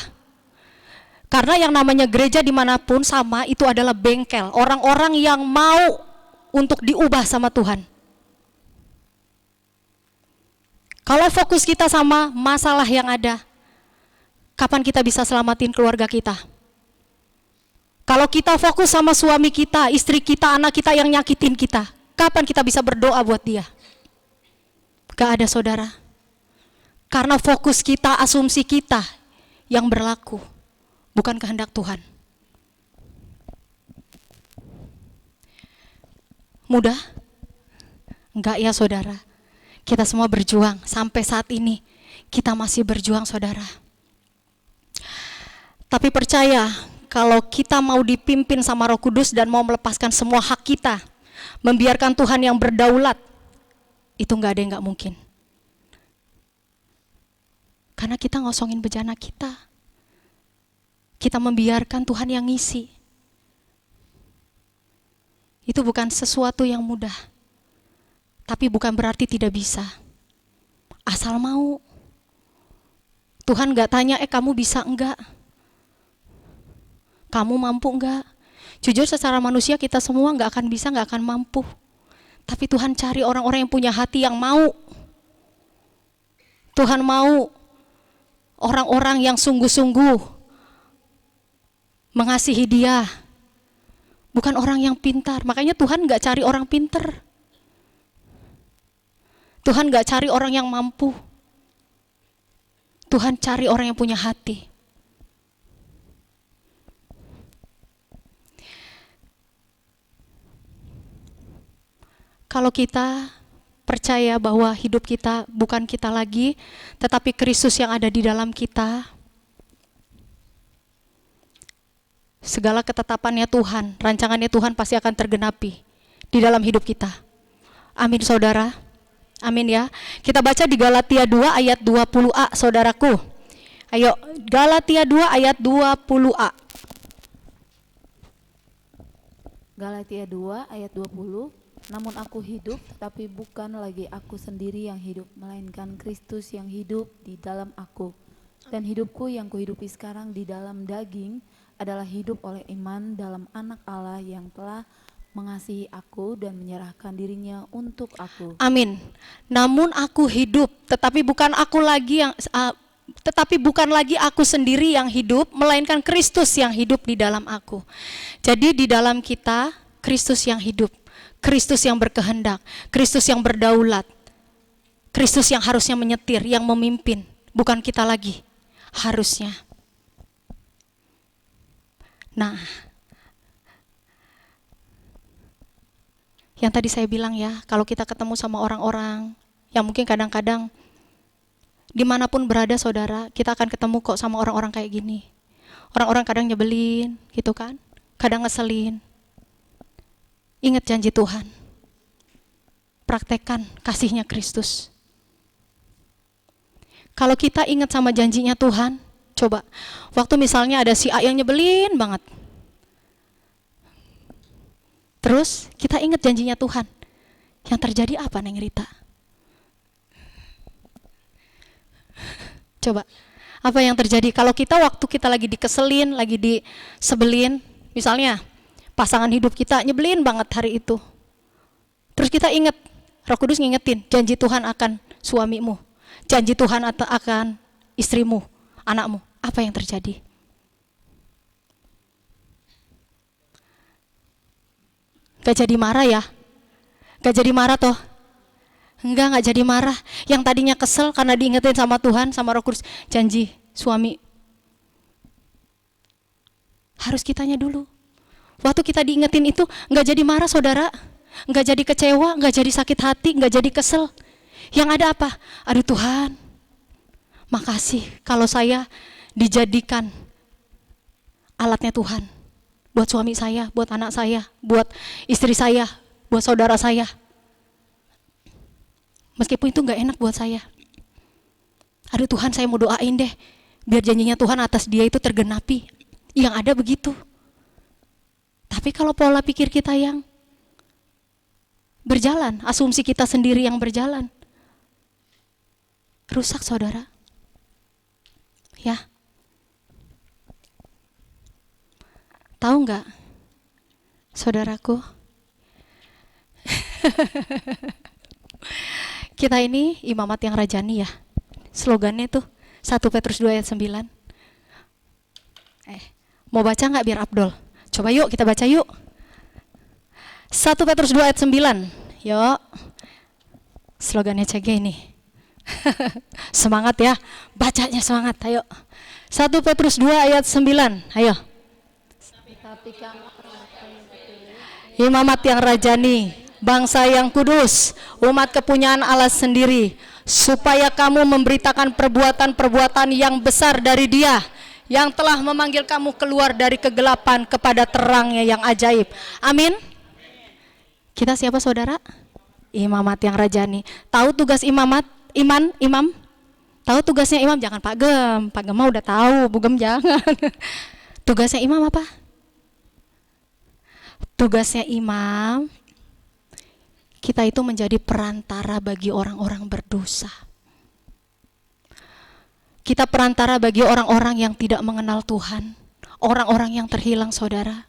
Karena yang namanya gereja dimanapun sama, itu adalah bengkel. Orang-orang yang mau untuk diubah sama Tuhan. Kalau fokus kita sama masalah yang ada, kapan kita bisa selamatin keluarga kita? Kalau kita fokus sama suami kita, istri kita, anak kita yang nyakitin kita, kapan kita bisa berdoa buat dia? Gak ada saudara. Karena fokus kita, asumsi kita yang berlaku, bukan kehendak Tuhan. Mudah? Enggak ya saudara. Kita semua berjuang, sampai saat ini kita masih berjuang saudara. Tapi percaya, kalau kita mau dipimpin sama Roh Kudus dan mau melepaskan semua hak kita, membiarkan Tuhan yang berdaulat, itu gak ada yang gak mungkin. Karena kita ngosongin bejana kita. Kita membiarkan Tuhan yang ngisi. Itu bukan sesuatu yang mudah. Tapi bukan berarti tidak bisa. Asal mau. Tuhan gak tanya, kamu bisa enggak? Kamu mampu enggak? Jujur secara manusia kita semua gak akan bisa, gak akan mampu. Tapi Tuhan cari orang-orang yang punya hati yang mau. Tuhan mau orang-orang yang sungguh-sungguh mengasihi Dia. Bukan orang yang pintar. Makanya Tuhan gak cari orang pintar. Tuhan gak cari orang yang mampu. Tuhan cari orang yang punya hati. Kalau kita percaya bahwa hidup kita bukan kita lagi, tetapi Kristus yang ada di dalam kita, segala ketetapannya Tuhan, rancangannya Tuhan pasti akan tergenapi di dalam hidup kita. Amin saudara. Amin ya. Kita baca di Galatia 2 ayat 20a saudaraku. Ayo, Galatia 2 ayat 20a. Galatia 2 ayat 20. Namun aku hidup, tetapi bukan lagi aku sendiri yang hidup, melainkan Kristus yang hidup di dalam aku. Dan hidupku yang kuhidupi sekarang di dalam daging adalah hidup oleh iman dalam Anak Allah yang telah mengasihi aku dan menyerahkan dirinya untuk aku. Amin. Namun aku hidup, tetapi bukan lagi aku sendiri yang hidup, melainkan Kristus yang hidup di dalam aku. Jadi di dalam kita Kristus yang hidup, Kristus yang berkehendak, Kristus yang berdaulat, Kristus yang harusnya menyetir, yang memimpin, bukan kita lagi harusnya. Nah, yang tadi saya bilang ya, kalau kita ketemu sama orang-orang yang mungkin kadang-kadang dimanapun berada saudara, kita akan ketemu kok sama orang-orang kayak gini. Orang-orang kadang nyebelin gitu kan, kadang ngeselin. Ingat janji Tuhan, praktekkan kasihnya Kristus. Kalau kita ingat sama janjinya Tuhan, coba, waktu misalnya ada si A yang nyebelin banget, terus kita ingat janjinya Tuhan, yang terjadi apa Neng Rita? Coba, apa yang terjadi kalau kita waktu kita lagi dikeselin, lagi disebelin, misalnya pasangan hidup kita nyebelin banget hari itu. Terus kita ingat, Roh Kudus ngingetin, janji Tuhan akan suamimu, janji Tuhan akan istrimu, anakmu. Apa yang terjadi? Gak jadi marah ya? Gak jadi marah toh? Enggak jadi marah. Yang tadinya kesel karena diingetin sama Tuhan, sama Roh Kudus, janji suami. Harus kitanya dulu. Waktu kita diingetin itu nggak jadi marah saudara, nggak jadi kecewa, nggak jadi sakit hati, nggak jadi kesel. Yang ada apa? Aduh Tuhan, makasih kalau saya dijadikan alatnya Tuhan buat suami saya, buat anak saya, buat istri saya, buat saudara saya. Meskipun itu nggak enak buat saya. Aduh Tuhan, saya mau doain deh biar janjinya Tuhan atas dia itu tergenapi. Yang ada begitu. Tapi kalau pola pikir kita yang berjalan, asumsi kita sendiri yang berjalan, rusak saudara. Ya. Tahu nggak, saudaraku? Kita ini imamat yang rajani ya. Slogannya tuh 1 Petrus 2 ayat 9. Mau baca nggak biar Abdul? Coba yuk kita baca yuk. 1 Petrus 2 ayat 9. Yuk. Slogannya CG ini. Semangat ya. Bacanya semangat. Ayo. 1 Petrus 2 ayat 9. Ayo. Tapi kamu Imamat yang rajani, bangsa yang kudus, umat kepunyaan Allah sendiri, supaya kamu memberitakan perbuatan-perbuatan yang besar dari Dia yang telah memanggil kamu keluar dari kegelapan kepada terangnya yang ajaib. Amin. Kita siapa saudara? Imamat yang rajani. Tahu tugas imam? Tahu tugasnya imam? Jangan Pak Gem mah udah tahu, Bu Gem jangan. Tugasnya imam apa? Tugasnya imam, kita itu menjadi perantara bagi orang-orang berdosa. Kita perantara bagi orang-orang yang tidak mengenal Tuhan, orang-orang yang terhilang saudara.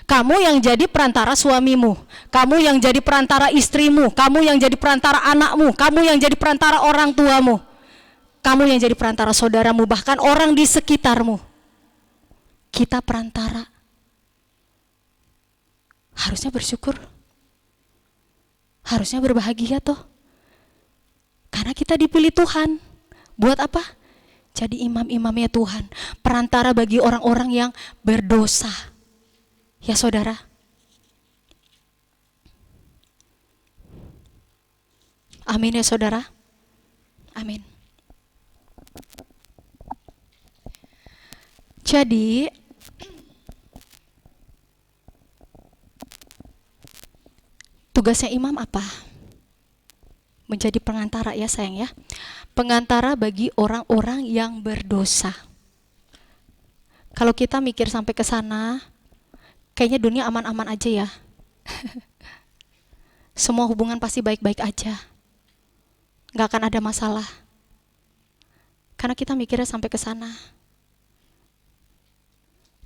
Kamu yang jadi perantara suamimu, kamu yang jadi perantara istrimu, kamu yang jadi perantara anakmu, kamu yang jadi perantara orang tuamu, kamu yang jadi perantara saudaramu, bahkan orang di sekitarmu. Kita perantara. Harusnya bersyukur. Harusnya berbahagia toh. Karena kita dipilih Tuhan. Buat apa? Jadi imam-imamnya Tuhan, perantara bagi orang-orang yang berdosa. Ya saudara. Amin ya saudara. Amin. Jadi tugasnya imam apa? Menjadi pengantara ya sayang ya. Pengantara bagi orang-orang yang berdosa. Kalau kita mikir sampai ke sana, kayaknya dunia aman-aman aja ya. Semua hubungan pasti baik-baik aja. Gak akan ada masalah. Karena kita mikirnya sampai ke sana.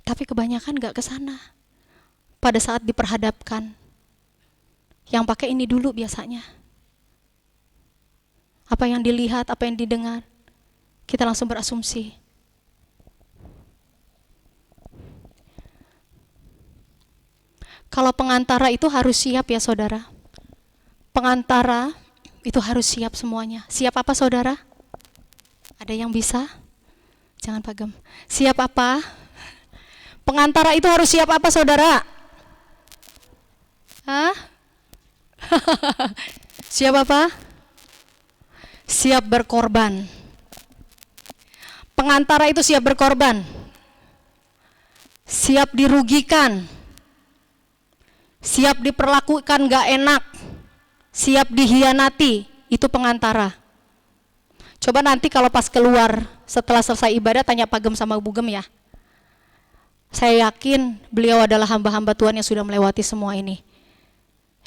Tapi kebanyakan gak ke sana. Pada saat diperhadapkan, yang pakai ini dulu biasanya. Apa yang dilihat, apa yang didengar, kita langsung berasumsi. Kalau pengantara itu harus siap ya saudara. Pengantara itu harus siap semuanya. Siap apa saudara? Ada yang bisa? Jangan pagem. Siap apa? Pengantara itu harus siap apa saudara? Hah? Siap apa? Siap berkorban. Pengantara itu siap berkorban. Siap dirugikan. Siap diperlakukan gak enak. Siap dihianati. Itu pengantara. Coba nanti kalau pas keluar setelah selesai ibadah tanya Pak Gem sama Bu Gem ya. Saya yakin beliau adalah hamba-hamba Tuhan yang sudah melewati semua ini.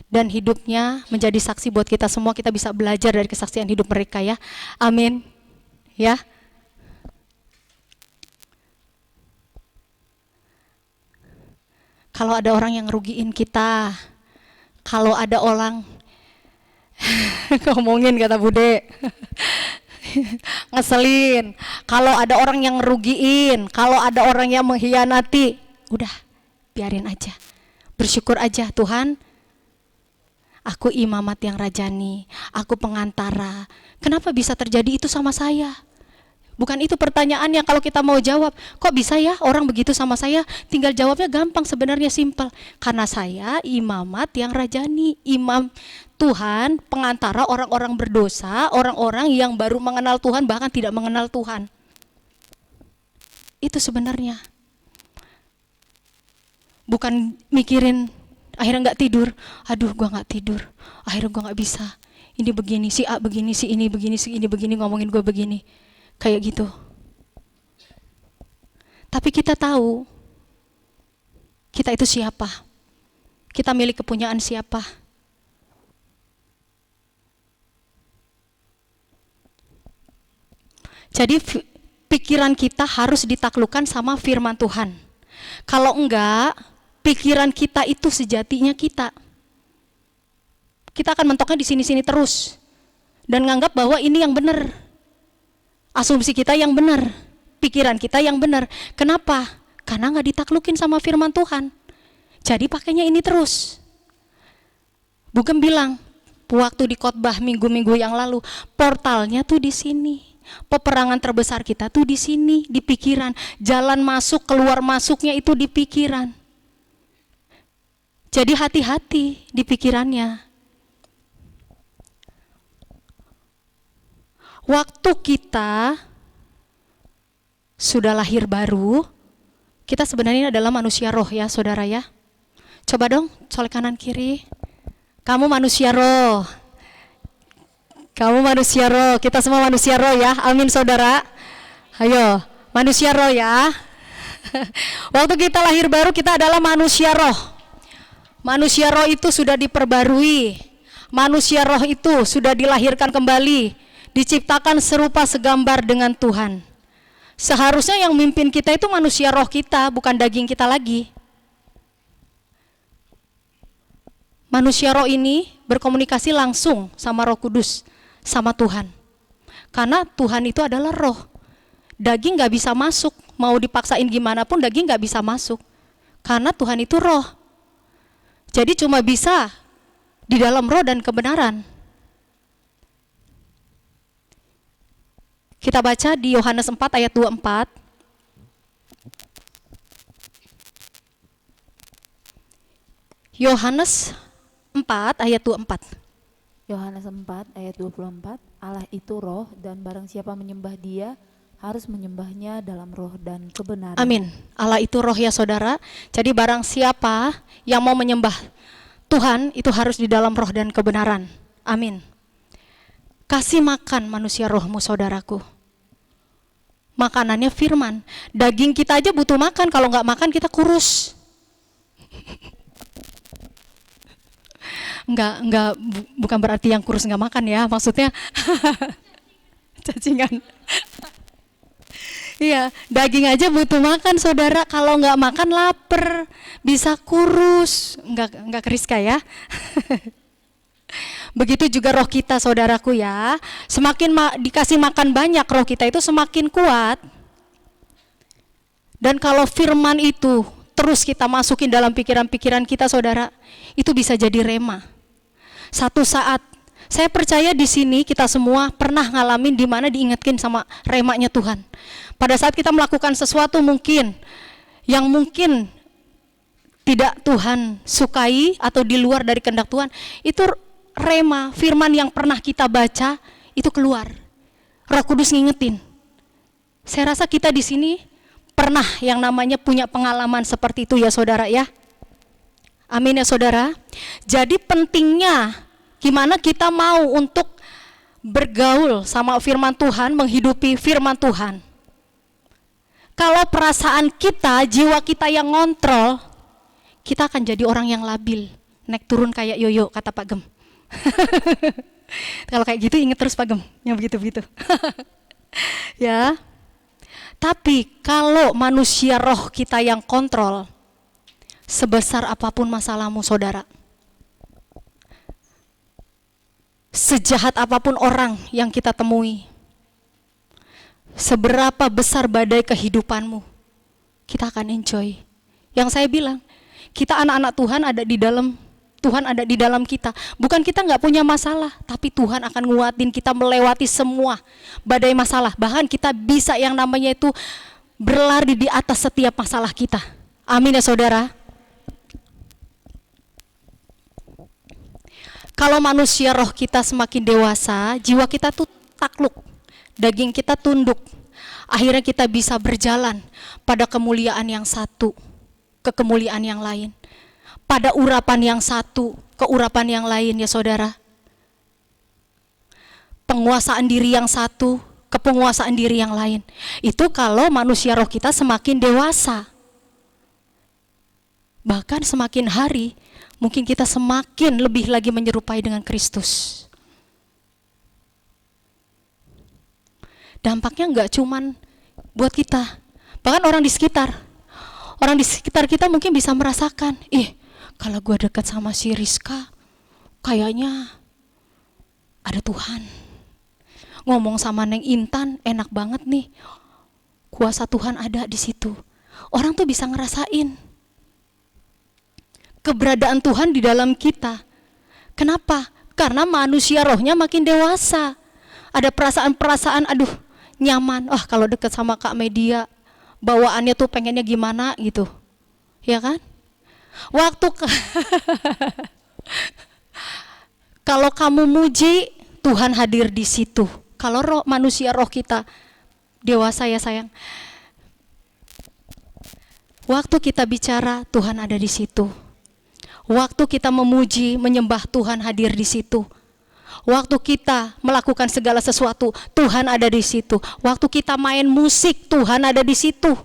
Dan hidupnya menjadi saksi buat kita semua, kita bisa belajar dari kesaksian hidup mereka ya. Amin. Ya. Kalau ada orang yang ngerugiin kita, kalau ada orang ngomongin kata Bude, ngeselin, kalau ada orang yang ngerugiin, kalau ada orang yang mengkhianati, udah biarin aja. Bersyukur aja, Tuhan, aku imamat yang rajani, aku pengantara. Kenapa bisa terjadi itu sama saya? Bukan itu pertanyaannya kalau kita mau jawab. Kok bisa ya orang begitu sama saya? Tinggal jawabnya gampang, sebenarnya simpel. Karena saya imamat yang rajani, imam Tuhan, pengantara orang-orang berdosa, orang-orang yang baru mengenal Tuhan, bahkan tidak mengenal Tuhan. Itu sebenarnya. Bukan mikirin akhirnya gak tidur, aduh gua gak tidur, akhirnya gua gak bisa. Ini begini, si A begini, si ini begini, si ini begini, ngomongin gua begini. Kayak gitu. Tapi kita tahu kita itu siapa, kita milik kepunyaan siapa. Jadi pikiran kita harus ditaklukkan sama firman Tuhan. Kalau enggak, pikiran kita itu sejatinya kita akan mentoknya di sini-sini terus dan nganggap bahwa ini yang benar. Asumsi kita yang benar, pikiran kita yang benar. Kenapa? Karena nggak ditaklukin sama firman Tuhan. Jadi pakainya ini terus. Bugem bilang, waktu di khotbah minggu-minggu yang lalu, portalnya tuh di sini. Peperangan terbesar kita tuh di sini, di pikiran. Jalan masuk, keluar masuknya itu di pikiran. Jadi hati-hati di pikirannya. Waktu kita sudah lahir baru, kita sebenarnya adalah manusia roh ya saudara ya. Coba dong colek kanan kiri. Kamu manusia roh. Kamu manusia roh, kita semua manusia roh ya. Amin saudara. Ayo, manusia roh ya. Waktu kita lahir baru kita adalah manusia roh. Manusia roh itu sudah diperbarui. Manusia roh itu sudah dilahirkan kembali. Diciptakan serupa segambar dengan Tuhan. Seharusnya yang mimpin kita itu manusia roh kita, bukan daging kita lagi. Manusia roh ini berkomunikasi langsung sama Roh Kudus, sama Tuhan. Karena Tuhan itu adalah roh. Daging gak bisa masuk, mau dipaksain gimana pun daging gak bisa masuk. Karena Tuhan itu roh. Jadi cuma bisa di dalam roh dan kebenaran. Kita baca di Yohanes 4 ayat 24. Yohanes 4 ayat 24. Yohanes 4 ayat 24, Allah itu roh dan barang siapa menyembah dia harus menyembahnya dalam roh dan kebenaran. Amin. Allah itu roh ya saudara. Jadi barang siapa yang mau menyembah Tuhan itu harus di dalam roh dan kebenaran. Amin. Kasih makan manusia rohmu saudaraku. Makanannya firman. Daging kita aja butuh makan, kalau nggak makan kita kurus. Bukan berarti yang kurus nggak makan ya, maksudnya cacingan. Iya, daging aja butuh makan saudara, kalau nggak makan lapar, bisa kurus, nggak Kriska ya. Begitu juga roh kita saudaraku ya, semakin dikasih makan banyak roh kita itu semakin kuat. Dan kalau firman itu terus kita masukin dalam pikiran-pikiran kita saudara, itu bisa jadi rema. Satu saat, saya percaya di sini kita semua pernah ngalamin di mana diingatkan sama remanya Tuhan. Pada saat kita melakukan sesuatu yang mungkin tidak Tuhan sukai atau di luar dari kehendak Tuhan, itu rema, firman yang pernah kita baca itu keluar. Roh Kudus ngingetin. Saya rasa kita di sini pernah yang namanya punya pengalaman seperti itu ya saudara ya. Amin ya saudara. Jadi pentingnya gimana kita mau untuk bergaul sama firman Tuhan, menghidupi firman Tuhan. Kalau perasaan kita, jiwa kita yang ngontrol, kita akan jadi orang yang labil, naik turun kayak yoyo kata Pak Gem. Kalau kayak gitu inget terus Pak Gem, yang begitu-begitu. Ya. Tapi kalau manusia roh kita yang kontrol, sebesar apapun masalahmu saudara, sejahat apapun orang yang kita temui, seberapa besar badai kehidupanmu, kita akan enjoy. Yang saya bilang, kita anak-anak Tuhan ada di dalam, Tuhan ada di dalam kita. Bukan kita nggak punya masalah, tapi Tuhan akan nguatin kita melewati semua badai masalah. Bahkan kita bisa yang namanya itu berlari di atas setiap masalah kita. Amin ya saudara. Kalau manusia roh kita semakin dewasa, jiwa kita tuh takluk, daging kita tunduk. Akhirnya kita bisa berjalan pada kemuliaan yang satu, ke kemuliaan yang lain. Pada urapan yang satu, ke urapan yang lain ya saudara. Penguasaan diri yang satu, ke penguasaan diri yang lain. Itu kalau manusia roh kita semakin dewasa. Bahkan semakin hari, mungkin kita semakin lebih lagi menyerupai dengan Kristus. Dampaknya enggak cuman buat kita, bahkan orang di sekitar. Orang di sekitar kita mungkin bisa merasakan, kalau gue dekat sama si Rizka, kayaknya ada Tuhan. Ngomong sama Neng Intan, enak banget nih, kuasa Tuhan ada di situ. Orang tuh bisa ngerasain keberadaan Tuhan di dalam kita. Kenapa? Karena manusia rohnya makin dewasa. Ada perasaan-perasaan, nyaman. Kalau dekat sama Kak Media, bawaannya tuh pengennya gimana gitu. Ya kan? Kalau kamu muji, Tuhan hadir di situ. Kalau manusia roh kita dewasa ya sayang. Waktu kita bicara, Tuhan ada di situ. Waktu kita memuji, menyembah, Tuhan hadir di situ. Waktu kita melakukan segala sesuatu, Tuhan ada di situ. Waktu kita main musik, Tuhan ada di situ.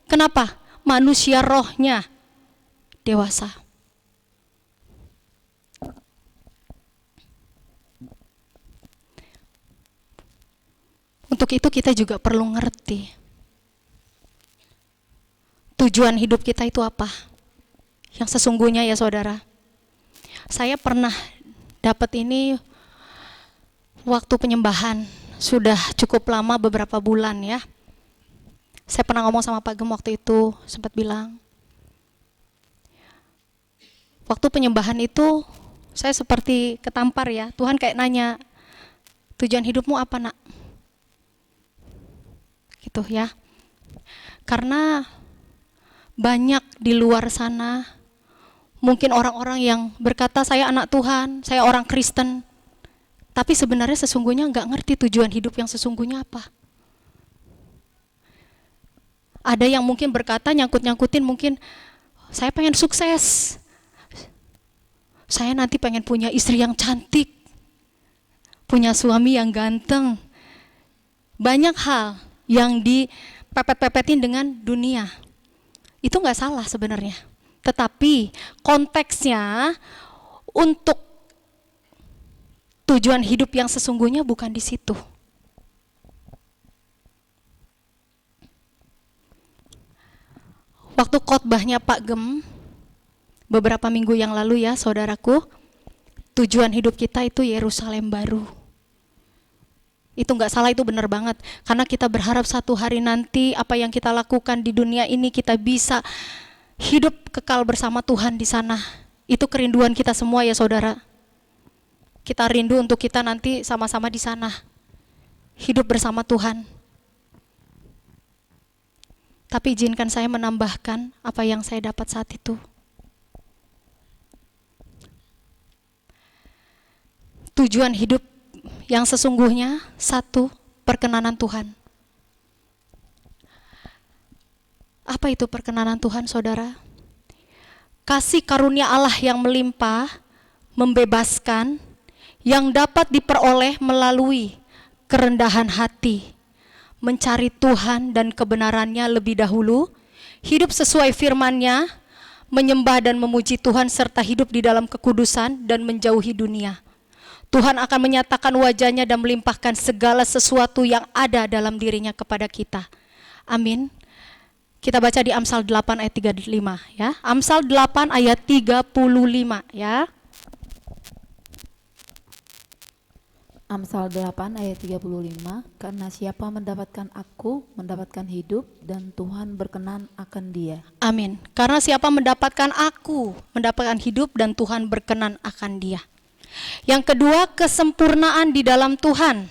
Kenapa? Manusia rohnya dewasa. Untuk itu kita juga perlu ngerti tujuan hidup kita itu apa. Yang sesungguhnya ya saudara. Saya pernah dapat ini waktu penyembahan, sudah cukup lama, beberapa bulan ya. Saya pernah ngomong sama Pak Gem waktu itu, sempat bilang, waktu penyembahan itu saya seperti ketampar ya. Tuhan kayak nanya, tujuan hidupmu apa nak? gitu ya. Karena banyak di luar sana mungkin orang-orang yang berkata saya anak Tuhan, saya orang Kristen, tapi sebenarnya sesungguhnya nggak ngerti tujuan hidup yang sesungguhnya apa. Ada yang mungkin berkata nyangkut-nyangkutin mungkin saya pengen sukses, saya nanti pengen punya istri yang cantik, punya suami yang ganteng. Banyak hal yang dipepet-pepetin dengan dunia. Itu nggak salah sebenarnya. Tetapi konteksnya untuk tujuan hidup yang sesungguhnya bukan di situ. Waktu khotbahnya Pak Gem beberapa minggu yang lalu ya saudaraku, tujuan hidup kita itu Yerusalem baru. Itu nggak salah, itu benar banget. Karena kita berharap satu hari nanti apa yang kita lakukan di dunia ini kita bisa hidup kekal bersama Tuhan di sana. Itu kerinduan kita semua ya saudara. Kita rindu untuk kita nanti sama-sama di sana. Hidup bersama Tuhan. Tapi izinkan saya menambahkan apa yang saya dapat saat itu. Tujuan hidup yang sesungguhnya satu, perkenanan Tuhan. Apa itu perkenanan Tuhan, saudara? Kasih karunia Allah yang melimpah, membebaskan, yang dapat diperoleh melalui kerendahan hati, mencari Tuhan dan kebenarannya lebih dahulu, hidup sesuai firman-Nya, menyembah dan memuji Tuhan serta hidup di dalam kekudusan dan menjauhi dunia. Tuhan akan menyatakan wajah-Nya dan melimpahkan segala sesuatu yang ada dalam dirinya kepada kita. Amin. Kita baca di Amsal 8 ayat 35 ya. Amsal 8 ayat 35 ya. Amsal 8 ayat 35, karena siapa mendapatkan aku, mendapatkan hidup, dan Tuhan berkenan akan dia. Amin. Karena siapa mendapatkan aku, mendapatkan hidup dan Tuhan berkenan akan dia. Yang kedua, kesempurnaan di dalam Tuhan,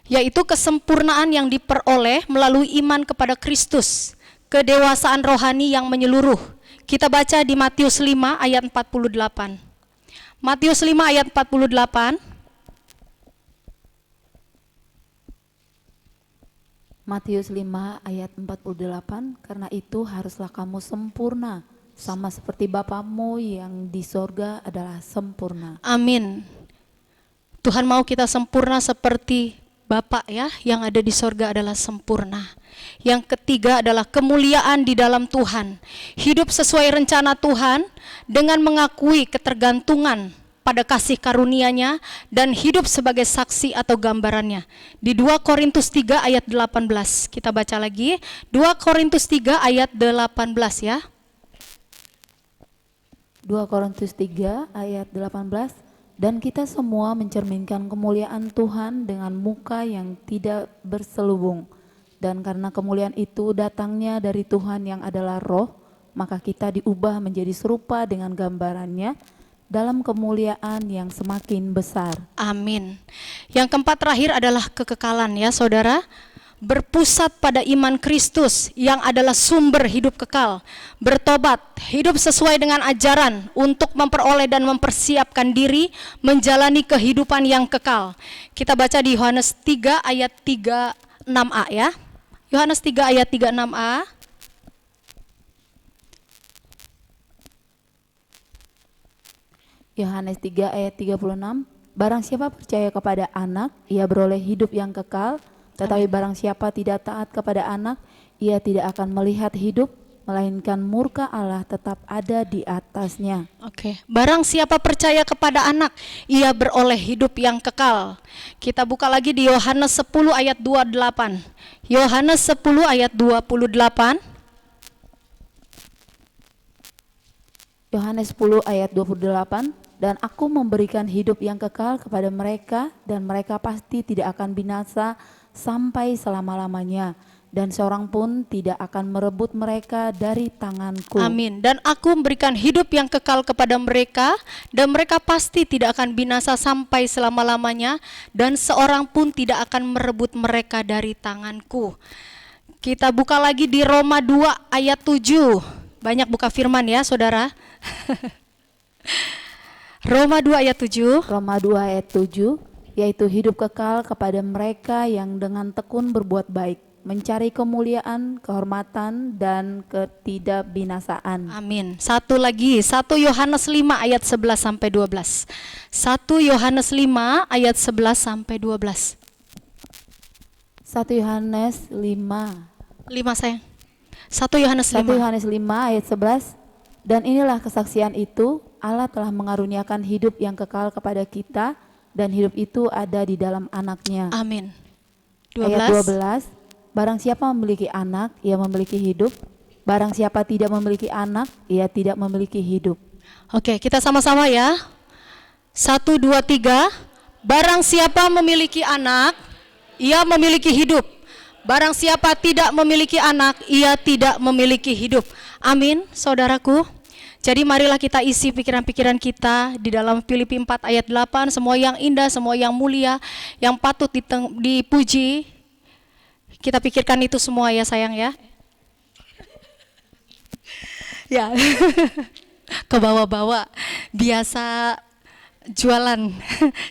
yaitu kesempurnaan yang diperoleh melalui iman kepada Kristus, kedewasaan rohani yang menyeluruh. Kita baca di Matius 5 ayat 48. Matius 5 ayat 48. Matius 5 ayat 48, karena itu haruslah kamu sempurna, sama seperti Bapamu yang di sorga adalah sempurna. Amin. Tuhan mau kita sempurna seperti Bapa ya, yang ada di sorga adalah sempurna. Yang ketiga adalah kemuliaan di dalam Tuhan. Hidup sesuai rencana Tuhan dengan mengakui ketergantungan pada kasih karunia-Nya dan hidup sebagai saksi atau gambarannya. Di 2 Korintus 3 ayat 18, kita baca lagi. 2 Korintus 3 ayat 18 ya. 2 Korintus 3 ayat 18, dan kita semua mencerminkan kemuliaan Tuhan dengan muka yang tidak berselubung. Dan karena kemuliaan itu datangnya dari Tuhan yang adalah roh, maka kita diubah menjadi serupa dengan gambarannya dalam kemuliaan yang semakin besar. Amin. Yang keempat terakhir adalah kekekalan ya saudara. Berpusat pada iman Kristus yang adalah sumber hidup kekal. Bertobat, hidup sesuai dengan ajaran untuk memperoleh dan mempersiapkan diri menjalani kehidupan yang kekal. Kita baca di Yohanes 3 ayat 36a ya. Yohanes 3 ayat 36a. Yohanes 3 ayat 36, barang siapa percaya kepada anak, ia beroleh hidup yang kekal, tetapi barang siapa tidak taat kepada anak, ia tidak akan melihat hidup, melainkan murka Allah tetap ada di atasnya. Oke, barang siapa percaya kepada anak, ia beroleh hidup yang kekal. Kita buka lagi di Yohanes 10 ayat 28. Yohanes 10 ayat 28. Yohanes 10 ayat 28, dan aku memberikan hidup yang kekal kepada mereka, dan mereka pasti tidak akan binasa sampai selama-lamanya, dan seorang pun tidak akan merebut mereka dari tanganku. Amin. Dan aku memberikan hidup yang kekal kepada mereka, dan mereka pasti tidak akan binasa sampai selama-lamanya, dan seorang pun tidak akan merebut mereka dari tanganku. Kita buka lagi di Roma 2 ayat 7. Banyak buka firman ya saudara. Roma 2 ayat 7. Roma 2 ayat 7, yaitu hidup kekal kepada mereka yang dengan tekun berbuat baik, mencari kemuliaan, kehormatan, dan ketidakbinasaan. Amin. Satu lagi, 1 Yohanes 5 ayat 11 sampai 12. 1 Yohanes 5 ayat 11 sampai 12. 1 Yohanes 5. 5 sayang. 1 Yohanes 1 5. Yohanes 5 ayat 11. Dan inilah kesaksian itu, Allah telah mengaruniakan hidup yang kekal kepada kita, dan hidup itu ada di dalam anaknya. Amin. Ayat 12. 12. Barang siapa memiliki anak, ia memiliki hidup. Barang siapa tidak memiliki anak, ia tidak memiliki hidup. Oke, kita sama-sama ya. 1, 2, 3. Barang siapa memiliki anak, ia memiliki hidup. Barang siapa tidak memiliki anak, ia tidak memiliki hidup. Amin, saudaraku. Jadi marilah kita isi pikiran-pikiran kita di dalam Filipi 4 ayat 8. Semua yang indah, semua yang mulia, yang patut dipuji, kita pikirkan itu semua ya sayang ya. Ya, ke bawah-bawah, biasa jualan,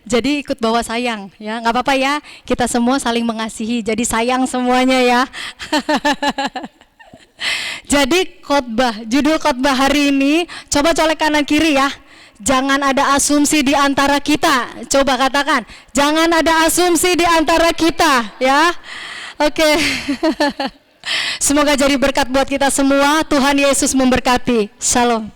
jadi ikut bawa sayang ya, nggak apa-apa ya, kita semua saling mengasihi, jadi sayang semuanya ya. Jadi judul khotbah hari ini, coba colek kanan kiri ya. Jangan ada asumsi di antara kita, coba katakan, jangan ada asumsi di antara kita ya. Oke. Semoga jadi berkat buat kita semua. Tuhan Yesus memberkati. Shalom.